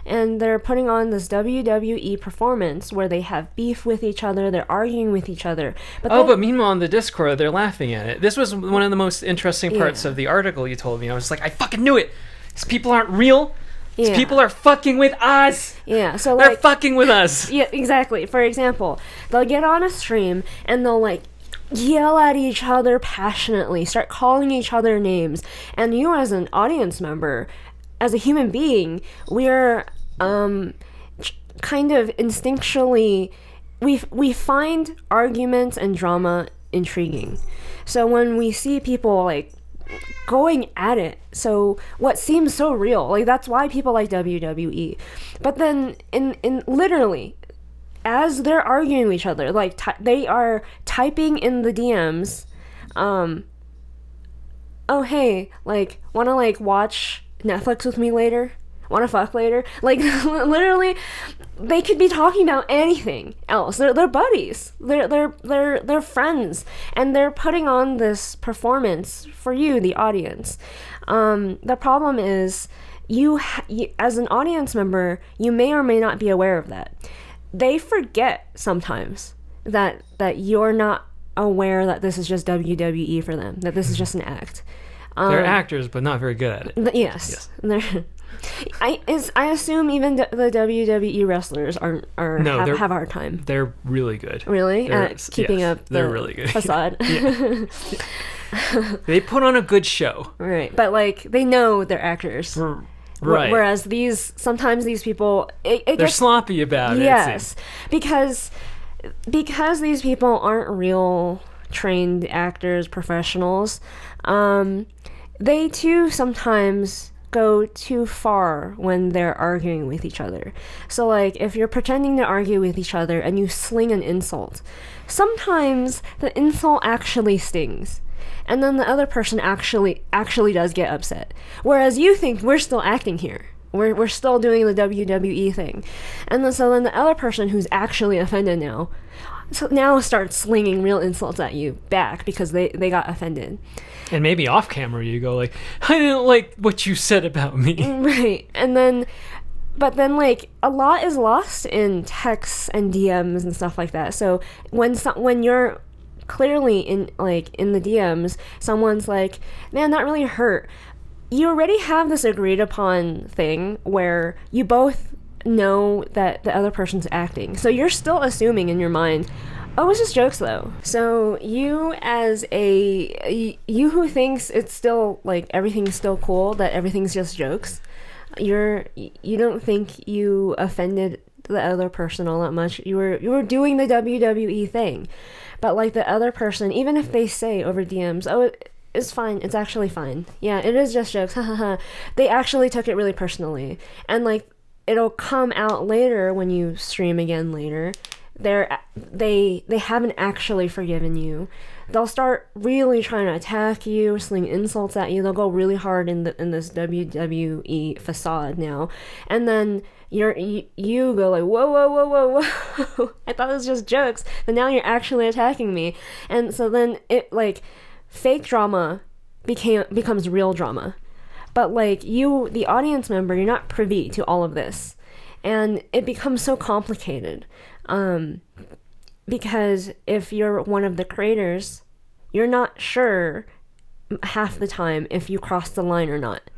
And they're putting on this WWE performance where they have beef with each other, they're arguing with each other. But meanwhile on the Discord, they're laughing at it. This was one of the most interesting parts of the article you told me. I was like, I fucking knew it! These people aren't real! These people are fucking with us! Yeah, so they're fucking with us! Yeah, exactly. For example, they'll get on a stream and they'll like yell at each other passionately, start calling each other names. And you as an audience member, as a human being, we're kind of instinctually we find arguments and drama intriguing. So when we see people like going at it, so what seems so real, like that's why people like WWE. But then in literally as they're arguing with each other, like they are typing in the DMs, oh hey, like wanna like watch Netflix with me later? Wanna fuck later? Like literally, they could be talking about anything else. They're buddies. They're friends, and they're putting on this performance for you, the audience. The problem is, you as an audience member, you may or may not be aware of that. They forget sometimes that you're not aware that this is just WWE for them. That this is just an act. They're actors, but not very good at it. Yes. I assume even the WWE wrestlers have a hard time. They're really good. Really? At keeping up the really good. facade. They put on a good show. Right. But like they know they're actors. Right. Whereas sometimes these people they're sloppy about it. Yes. Because these people aren't real trained actors, professionals, they too sometimes go too far when they're arguing with each other. So like if you're pretending to argue with each other and you sling an insult, sometimes the insult actually stings, and then the other person actually does get upset, whereas you think we're still acting here, we're still doing the WWE thing, and then the other person who's actually offended now starts slinging real insults at you back because they got offended. And maybe off camera you go like, I didn't like what you said about me. Right. But then like a lot is lost in texts and DMs and stuff like that. So when you're clearly in the DMs, someone's like, man, that really hurt. You already have this agreed upon thing where you both know that the other person's acting. So you're still assuming in your mind, oh, it's just jokes though. So you you who thinks it's still like everything's still cool, that everything's just jokes, you don't think you offended the other person all that much. You were doing the WWE thing. But like the other person, even if they say over DMs, oh, it's fine, it's actually fine. Yeah, it is just jokes. They actually took it really personally. And like it'll come out later when you stream again later. They haven't actually forgiven you. They'll start really trying to attack you, sling insults at you. They'll go really hard in this WWE facade now, and then you go like, whoa. I thought it was just jokes, but now you're actually attacking me. And so then it like fake drama becomes real drama. But like you, the audience member, you're not privy to all of this, and it becomes so complicated. Because if you're one of the creators, you're not sure half the time if you crossed the line or not.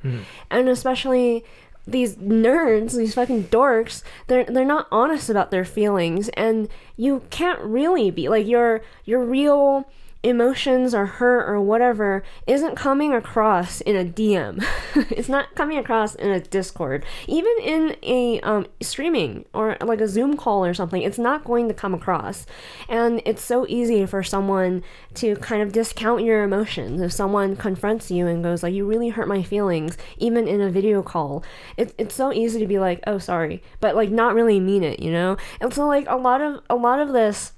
And especially these nerds, these fucking dorks, they're not honest about their feelings, and you can't really be like your real emotions or hurt or whatever isn't coming across in a DM. It's not coming across in a Discord. Even in a streaming or like a Zoom call or something, it's not going to come across. And it's so easy for someone to kind of discount your emotions. If someone confronts you and goes like, you really hurt my feelings, even in a video call, it's so easy to be like, oh, sorry, but like not really mean it, you know? And so like a lot of this,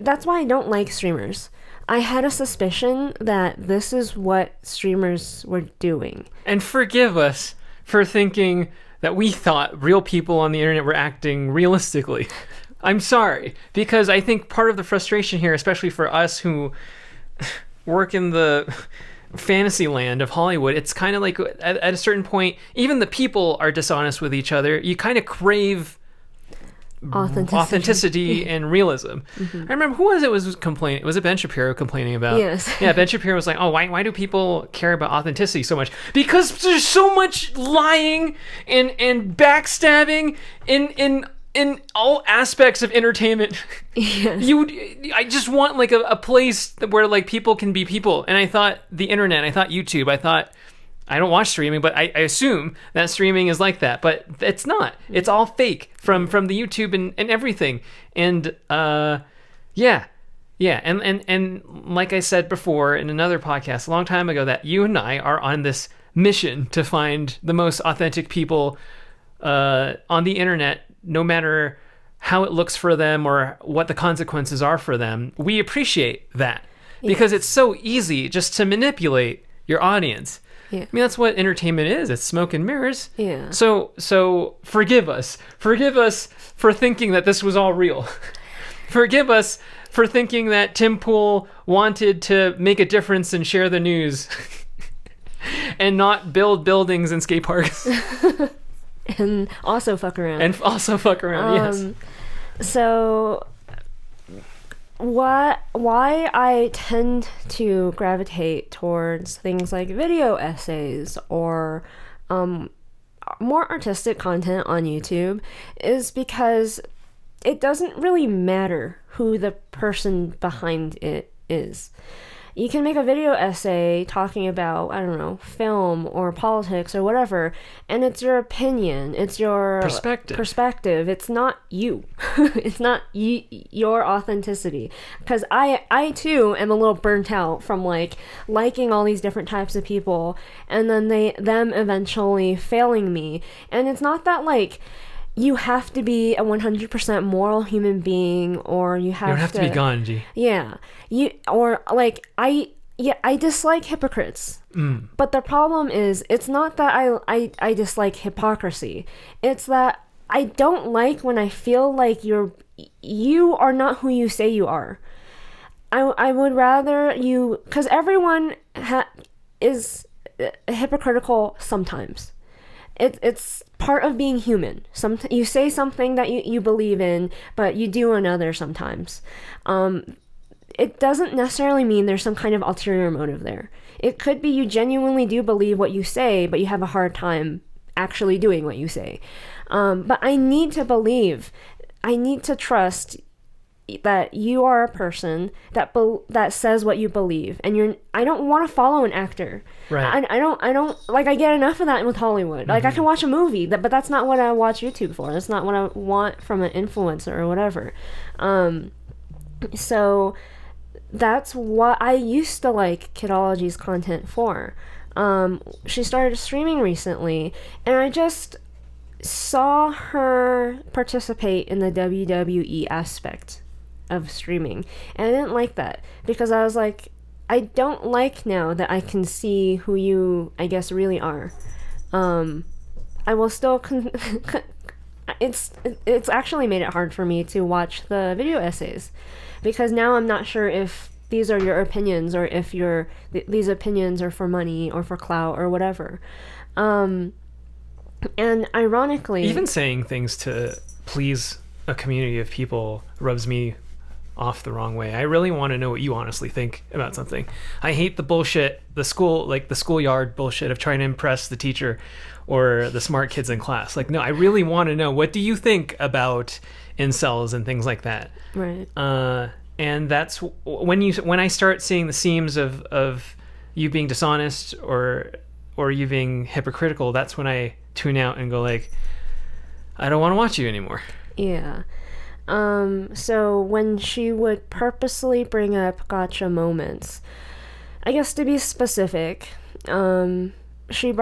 that's why I don't like streamers. I had a suspicion that this is what streamers were doing. And forgive us for thinking that we thought real people on the internet were acting realistically. I'm sorry, because I think part of the frustration here, especially for us who work in the fantasy land of Hollywood, it's kind of like at a certain point, even the people are dishonest with each other. You kind of crave authenticity and realism. I remember who was complaining. Was it Ben Shapiro complaining about? Yes. Yeah, Ben Shapiro was like, "Oh, why do people care about authenticity so much? Because there's so much lying and backstabbing in all aspects of entertainment." Yes. I just want like a place where like people can be people. And I thought the internet, I thought YouTube, I don't watch streaming, but I assume that streaming is like that. But it's not. It's all fake from the YouTube and everything. And yeah. And like I said before in another podcast a long time ago, that you and I are on this mission to find the most authentic people on the internet, no matter how it looks for them or what the consequences are for them. We appreciate that because it's so easy just to manipulate your audience. Yeah. I mean, that's what entertainment is. It's smoke and mirrors. Yeah. So forgive us. Forgive us for thinking that this was all real. Forgive us for thinking that Tim Pool wanted to make a difference and share the news and not build buildings and skate parks. And also fuck around. Yes. So why I tend to gravitate towards things like video essays or more artistic content on YouTube is because it doesn't really matter who the person behind it is. You can make a video essay talking about, I don't know, film or politics or whatever, and it's your opinion, it's your perspective. It's not you. It's not your authenticity. Because I too am a little burnt out from like liking all these different types of people, and then them eventually failing me. And it's not that like you have to be a 100% moral human being, or you don't have to be Gandhi. Yeah. I dislike hypocrites. But the problem is, it's not that I dislike hypocrisy. It's that I don't like when I feel like you are not who you say you are. I would rather you, because everyone is hypocritical sometimes. It's part of being human. You say something that you believe in, but you do another sometimes. It doesn't necessarily mean there's some kind of ulterior motive there. It could be you genuinely do believe what you say, but you have a hard time actually doing what you say. But I need to believe, I need to trust that you are a person that says what you believe, and I don't want to follow an actor. Right. I don't like, I get enough of that with Hollywood. Like, I can watch a movie, but that's not what I watch YouTube for. That's not what I want from an influencer or whatever. So that's what I used to like Kidology's content for. She started streaming recently, and I just saw her participate in the WWE aspect of streaming, and I didn't like that, because I was like, I don't like now that I can see who you, I guess, really are. I will still it's actually made it hard for me to watch the video essays, because now I'm not sure if these are your opinions, or if these opinions are for money or for clout or whatever. And ironically, even saying things to please a community of people rubs me off the wrong way. I really want to know what you honestly think about something. I hate the bullshit, the schoolyard bullshit of trying to impress the teacher or the smart kids in class. Like, no, I really want to know, what do you think about incels and things like that? right. And that's when I start seeing the seams of you being dishonest or you being hypocritical, that's when I tune out and go like, I don't want to watch you anymore. Yeah. So when she would purposely bring up gotcha moments, I guess to be specific, she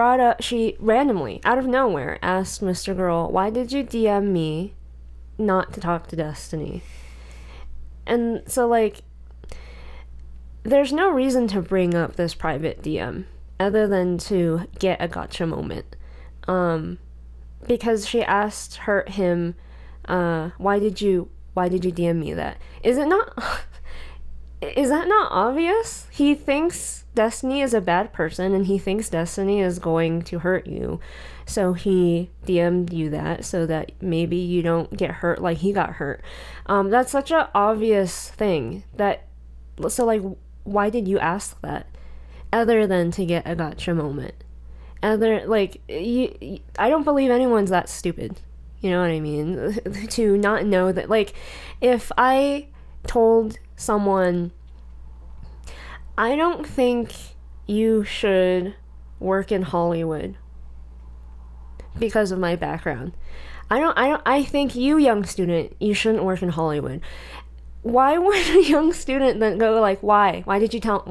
randomly, out of nowhere, asked Mrgirl, why did you DM me not to talk to Destiny? And so, like, there's no reason to bring up this private DM other than to get a gotcha moment. Because she asked him, why did you DM me that? Is that not obvious? He thinks Destiny is a bad person, and he thinks Destiny is going to hurt you. So he DM'd you that so that maybe you don't get hurt like he got hurt. That's such an obvious thing so like, why did you ask that? Other than to get a gotcha moment. I don't believe anyone's that stupid. You know what I mean? To not know that, like, if I told someone, I don't think you should work in Hollywood because of my background. I think you, young student, you shouldn't work in Hollywood. Why would a young student then go like, why? Why did you tell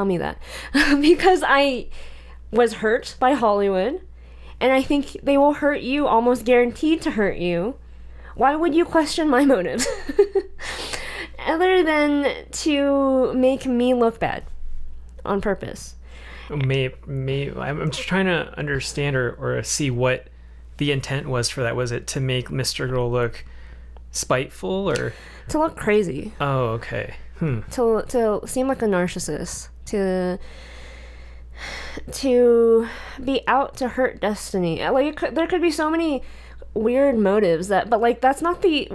me that? Because I was hurt by Hollywood, and I think they will hurt you, almost guaranteed to hurt you. Why would you question my motives? Other than to make me look bad on purpose. Maybe I'm just trying to understand or see what the intent was for that. Was it to make Mrgirl look spiteful, or to look crazy? Oh, okay. To seem like a narcissist, to be out to hurt Destiny. Like, there could be so many weird motives but like, that's not the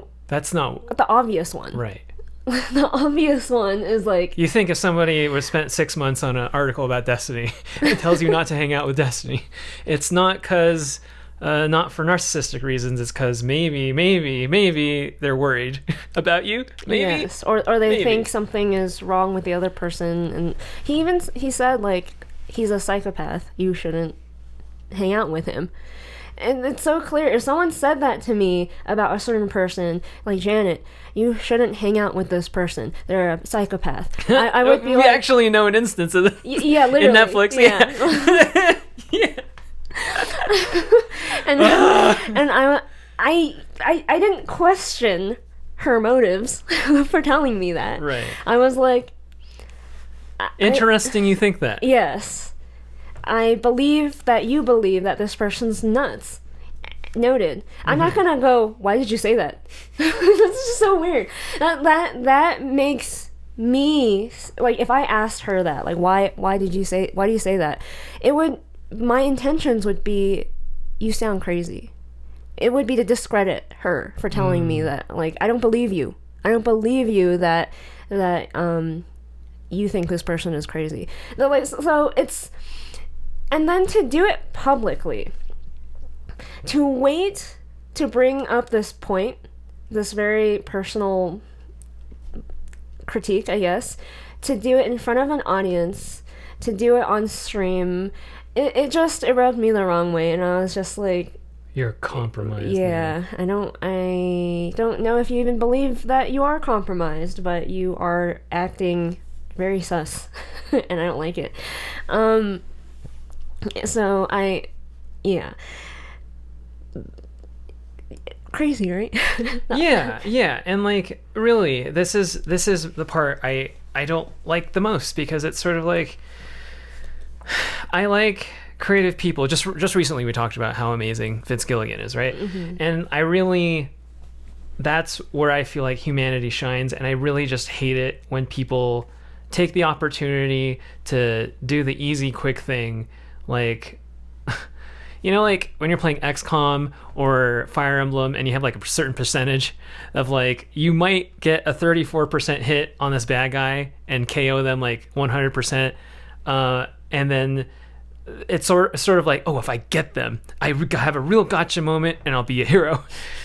obvious one. Right. The obvious one is like, you think if somebody was spent 6 months on an article about Destiny, it tells you not to hang out with Destiny. It's not because not for narcissistic reasons. It's because maybe they're worried about you. Maybe. Yes, or they think something is wrong with the other person, and he said, like, he's a psychopath. You shouldn't hang out with him. And it's so clear. If someone said that to me about a certain person, like, Janet, you shouldn't hang out with this person, they're a psychopath, I would be we actually know an instance of this. Yeah, literally. In Netflix. Yeah. Yeah. and I didn't question her motives for telling me that. Right. I was like, interesting you think that. Yes. I believe that you believe that this person's nuts. Noted. I'm not gonna go, why did you say that? That's just so weird. That makes me, like, if I asked her that, like, why do you say that? My intentions would be, you sound crazy. It would be to discredit her for telling me that. Like, I don't believe you. I don't believe you that you think this person is crazy. So it's, and then to do it publicly, to wait to bring up this point, this very personal critique, I guess, to do it in front of an audience, to do it on stream, it just rubbed me the wrong way, and I was just like, you're compromised. yeah, man. I don't know if you even believe that you are compromised, but you are acting very sus, and I don't like it. So yeah. Crazy, right? yeah, and like really, this is the part I don't like the most, because it's sort of like, I like creative people. Just recently we talked about how amazing Fitzgilligan is, right? Mm-hmm. And that's where I feel like humanity shines, and I really just hate it when people take the opportunity to do the easy, quick thing, like, you know, like when you're playing XCOM or Fire Emblem and you have like a certain percentage of like, you might get a 34% hit on this bad guy and KO them like 100%. And then it's sort of like, oh, if I get them, I have a real gotcha moment and I'll be a hero.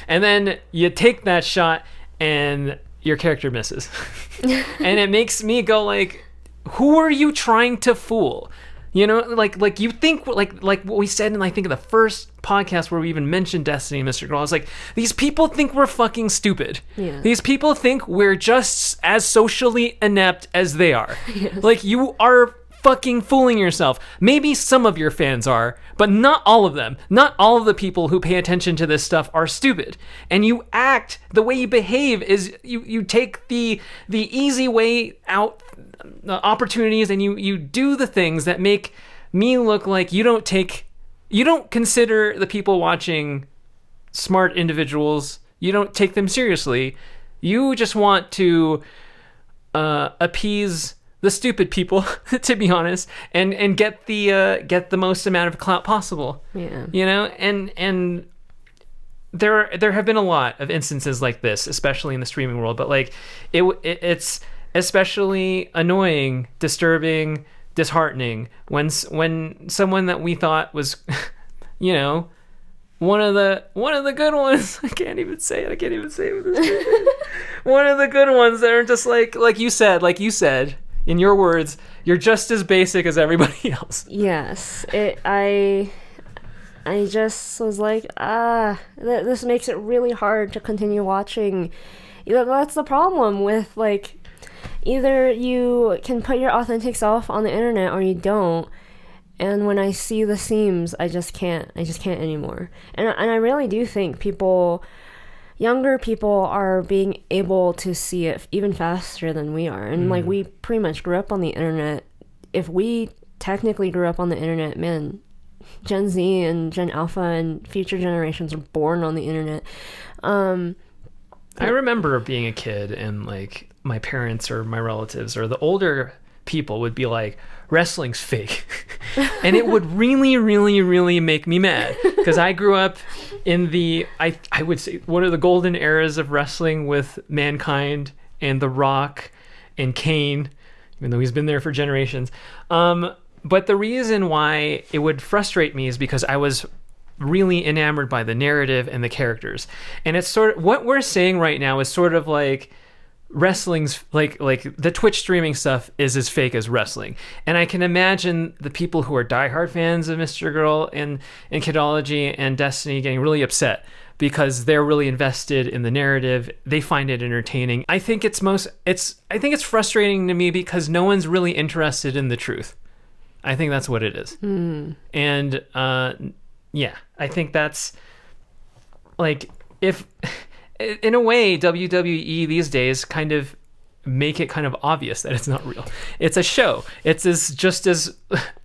And then you take that shot and your character misses. And it makes me go like, who are you trying to fool? You know, like you think, like what we said in, I think, the first podcast where we even mentioned Destiny and Mrgirl, I was like, these people think we're fucking stupid. Yeah. These people think we're just as socially inept as they are. Yes. Like, you are fucking fooling yourself. Maybe some of your fans are, but not all of them. Not all of the people who pay attention to this stuff are stupid. And you act, the way you behave is you take the easy way out opportunities, and you do the things that make me look like you don't consider the people watching smart individuals. You don't take them seriously. You just want to appease the stupid people, to be honest, and get the most amount of clout possible. Yeah. You know, and there have been a lot of instances like this, especially in the streaming world, but like it's especially annoying, disturbing, disheartening when someone that we thought was, you know, one of the good ones. I can't even say it with this. One of the good ones that are just like you said, in your words, you're just as basic as everybody else. Yes, I just was like, this makes it really hard to continue watching. That's the problem with, like, either you can put your authentic self on the internet or you don't. And when I see the seams, I just can't anymore. And I really do think younger people are being able to see it even faster than we are. And like, we pretty much grew up on the internet. If we technically grew up on the internet, man, Gen Z and Gen Alpha and future generations are born on the internet. I remember being a kid and like my parents or my relatives or the older people would be like, wrestling's fake. And it would really, really, really make me mad, because I grew up in I would say one of the golden eras of wrestling with Mankind and The Rock and Kane, even though he's been there for generations. But the reason why it would frustrate me is because I was really enamored by the narrative and the characters. And it's sort of what we're saying right now is sort of like wrestling's like the Twitch streaming stuff is as fake as wrestling. And I can imagine the people who are diehard fans of Mrgirl and Kidology and Destiny getting really upset because they're really invested in the narrative. They find it entertaining. I think it's frustrating to me because no one's really interested in the truth. I think that's what it is. And yeah, I think that's like, if in a way WWE these days kind of make it kind of obvious that it's not real. It's a show. It's just as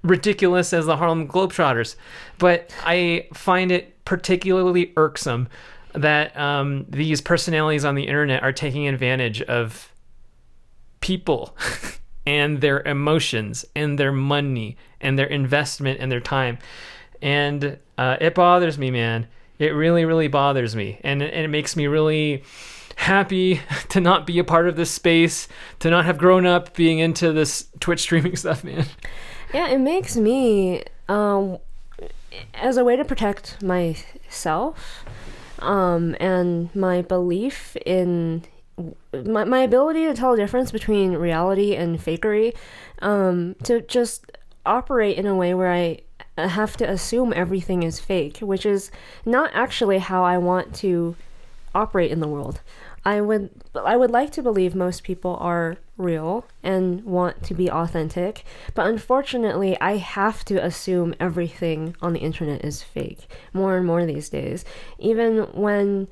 ridiculous as the Harlem Globetrotters. But I find it particularly irksome that these personalities on the internet are taking advantage of people and their emotions and their money and their investment and their time. And it bothers me, man. It really, really bothers me. And it makes me really happy to not be a part of this space, to not have grown up being into this Twitch streaming stuff, man. Yeah, it makes me, as a way to protect myself and my belief in my ability to tell the difference between reality and fakery, to just operate in a way where I have to assume everything is fake, which is not actually how I want to operate in the world. I would like to believe most people are real and want to be authentic, but unfortunately I have to assume everything on the internet is fake more and more these days, even when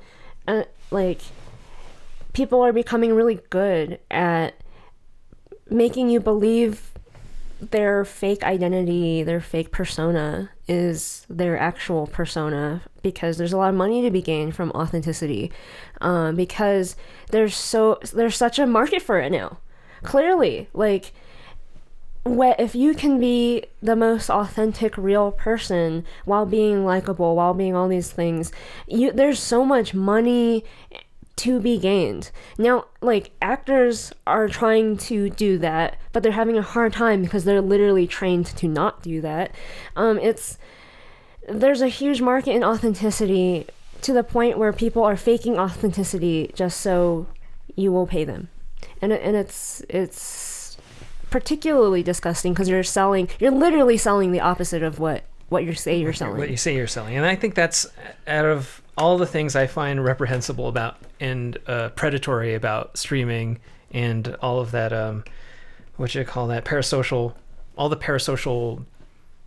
like people are becoming really good at making you believe their fake identity, their fake persona is their actual persona, because there's a lot of money to be gained from authenticity, because there's such a market for it now. Clearly, like, if you can be the most authentic, real person while being likable, while being all these things, there's so much money to be gained. Now, like, actors are trying to do that, but they're having a hard time because they're literally trained to not do that. There's a huge market in authenticity, to the point where people are faking authenticity just so you will pay them. And it's particularly disgusting, because you're literally selling the opposite of what you say you're selling. What you say you're selling. And I think that's, out of all the things I find reprehensible about and predatory about streaming and all of that, parasocial, all the parasocial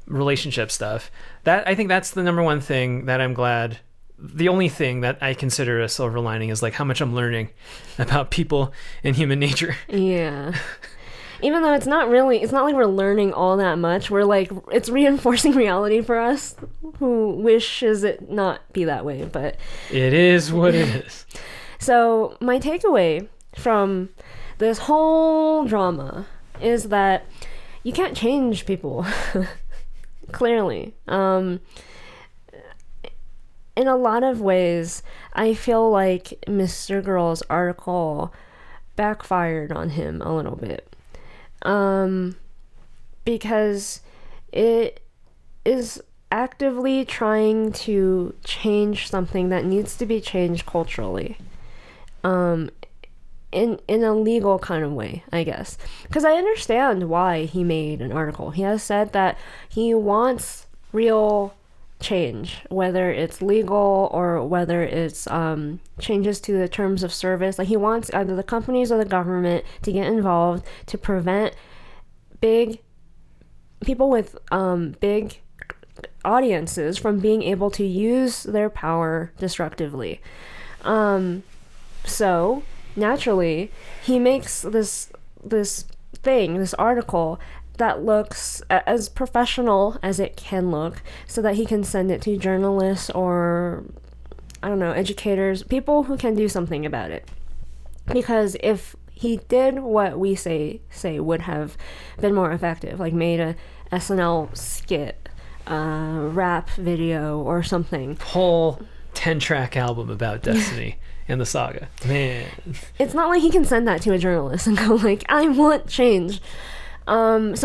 relationship stuff, that I think that's the number one thing that I'm glad, the only thing that I consider a silver lining is like how much I'm learning about people and human nature. Yeah. Even though it's not like we're learning all that much. We're like, it's reinforcing reality for us who wishes it not be that way, but it is what it is. So my takeaway from this whole drama is that you can't change people. Clearly. In a lot of ways, I feel like Mrgirl's article backfired on him a little bit. Because it is actively trying to change something that needs to be changed culturally, in a legal kind of way, I guess. Because I understand why he made an article. He has said that he wants real change, whether it's legal or whether it's changes to the terms of service. Like, he wants either the companies or the government to get involved to prevent big people with big audiences from being able to use their power destructively. So naturally, he makes this article that looks as professional as it can look, so that he can send it to journalists or, I don't know, educators, people who can do something about it. Because if he did what we say would have been more effective, like made a SNL skit, rap video or something. Whole 10-track album about Destiny and the saga. Man. It's not like he can send that to a journalist and go like, I want change. So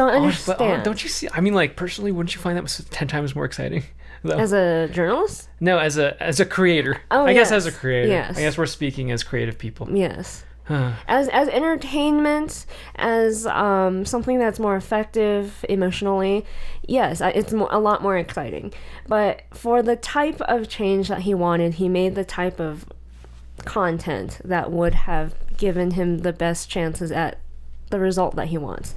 I understand. But don't you see? I mean, like, personally, wouldn't you find that was 10 times more exciting? Though? As a journalst? No, as a creator. Oh, I yes. guess as a creator. Yes. I guess we're speaking as creative people. Yes. As entertainment, as something that's more effective emotionally, yes, it's a lot more exciting. But for the type of change that he wanted, he made the type of content that would have given him the best chances at the result that he wants.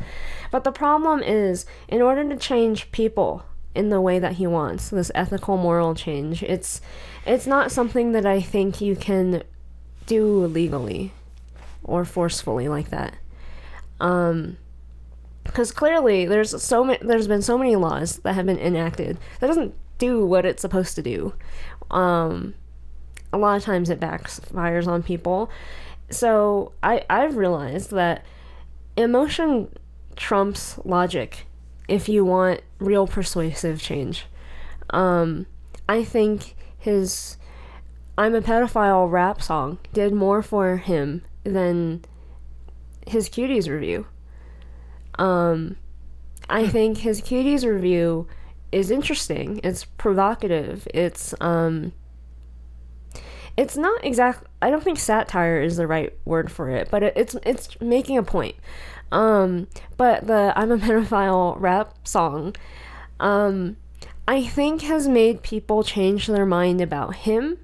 But the problem is, in order to change people in the way that he wants, this ethical, moral change, it's not something that I think you can do legally or forcefully like that. Because clearly there's been so many laws that have been enacted that doesn't do what it's supposed to do. A lot of times it backfires on people. So I've realized that emotion trumps logic if you want real persuasive change. I think his I'm a Pedophile rap song did more for him than his Cuties review. I think his Cuties review is interesting. It's provocative. It's not I don't think satire is the right word for it, but it's making a point. But the I'm a Pedophile rap song, I think has made people change their mind about him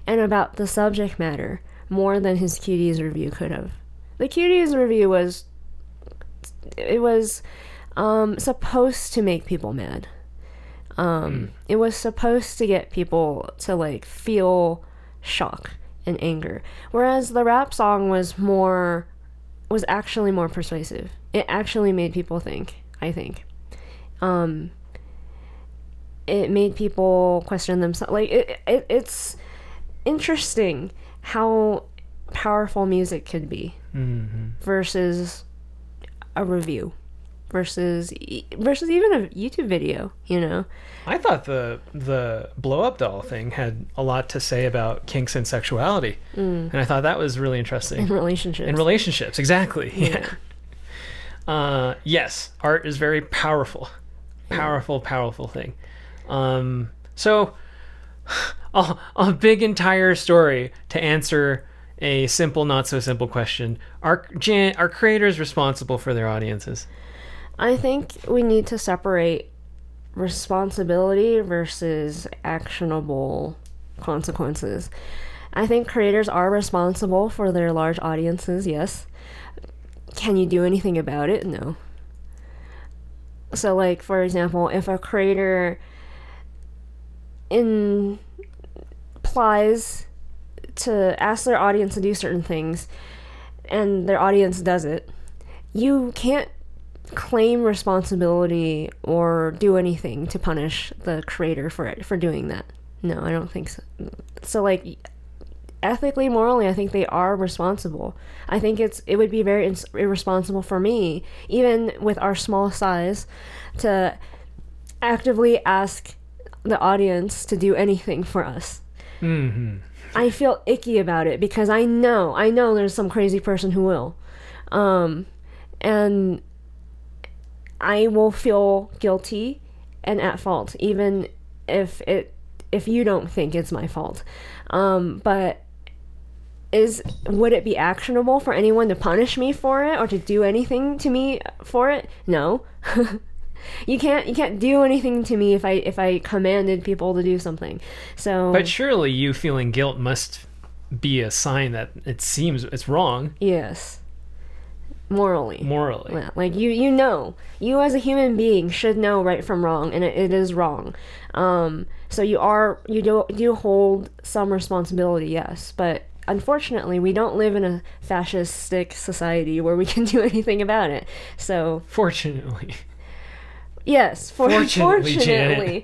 and about the subject matter more than his Cuties review could have. The Cuties review was supposed to make people mad. It was supposed to get people to like feel shock and anger, whereas the rap song was actually more persuasive. It actually made people think, I think. It made people question themselves. Like it's interesting how powerful music could be versus a review. Versus even a YouTube video, you know. I thought the blow up doll thing had a lot to say about kinks and sexuality, and I thought that was really interesting. In relationships, exactly. Yeah. Yes, art is very powerful thing. So a big entire story to answer a simple, not so simple question: Are creators responsible for their audiences? I think we need to separate responsibility versus actionable consequences. I think creators are responsible for their large audiences, yes. Can you do anything about it? No. So, like, for example, if a creator implies to ask their audience to do certain things and their audience does it, you can't claim responsibility or do anything to punish the creator for doing that. No, I don't think so. So, like, ethically, morally, I think they are responsible. I think it would be very irresponsible for me, even with our small size, to actively ask the audience to do anything for us. I feel icky about it because I know there's some crazy person who will, and I will feel guilty and at fault, even if you don't think it's my fault. But would it be actionable for anyone to punish me for it or to do anything to me for it? No. You can't do anything to me if I commanded people to do something. So, but surely you feeling guilt must be a sign that it seems it's wrong. Yes. Morally. Yeah, like you know, you as a human being should know right from wrong, and it is wrong. So you do hold some responsibility, yes, but unfortunately we don't live in a fascistic society where we can do anything about it. So fortunately. Yes, fortunately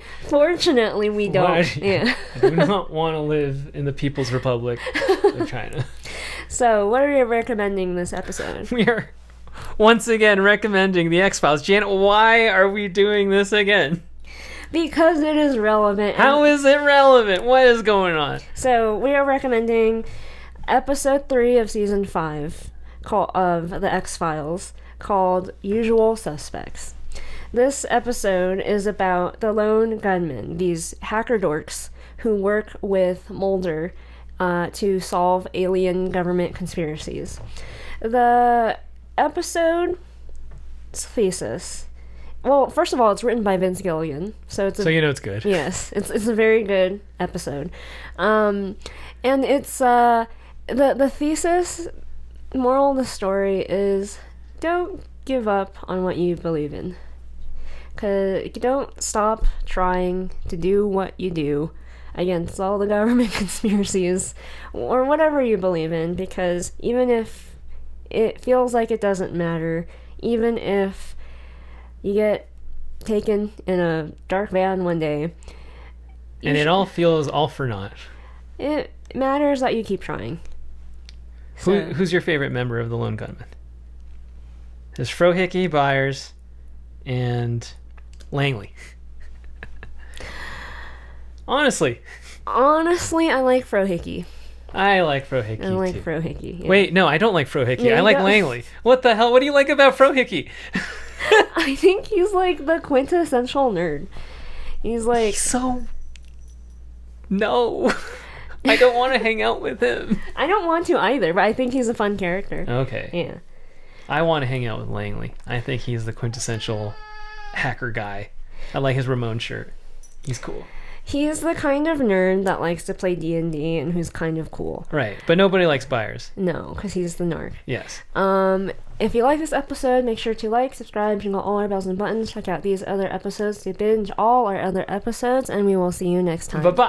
we don't. Yeah. I do not want to live in the People's Republic of China. So, what are you recommending this episode? We are once again recommending The X-Files. Janet, why are we doing this again? Because it is relevant. How is it relevant? What is going on? So, we are recommending episode 3 of season 5 of The X-Files, called Usual Suspects. This episode is about the lone gunmen, these hacker dorks who work with Mulder to solve alien government conspiracies. The episode's thesis... Well, first of all, it's written by Vince Gilligan, so you know it's good. Yes, it's a very good episode. And it's... The thesis, moral of the story is, don't give up on what you believe in. Because you don't stop trying to do what you do against all the government conspiracies or whatever you believe in, because even if it feels like it doesn't matter, even if you get taken in a dark van one day and it all feels all for naught, it matters that you keep trying. Who's your favorite member of the Lone Gunmen? There's Frohickey, Byers, and Langley. Honestly, I like Frohickey. I like Frohickey. I like too. Frohickey. Yeah. Wait, no, I don't like Frohickey. Yeah, I like Langley. What the hell? What do you like about Frohickey? I think he's like the quintessential nerd. He's like so... No. I don't want to hang out with him. I don't want to either, but I think he's a fun character. Okay. Yeah. I want to hang out with Langley. I think he's the quintessential hacker guy. I like his Ramon shirt. He's cool. He's the kind of nerd that likes to play D&D and who's kind of cool. Right, but nobody likes Byers. No, because he's the narc. Yes. If you like this episode, make sure to like, subscribe, jingle all our bells and buttons. Check out these other episodes to binge all our other episodes, and we will see you next time. Bye-bye.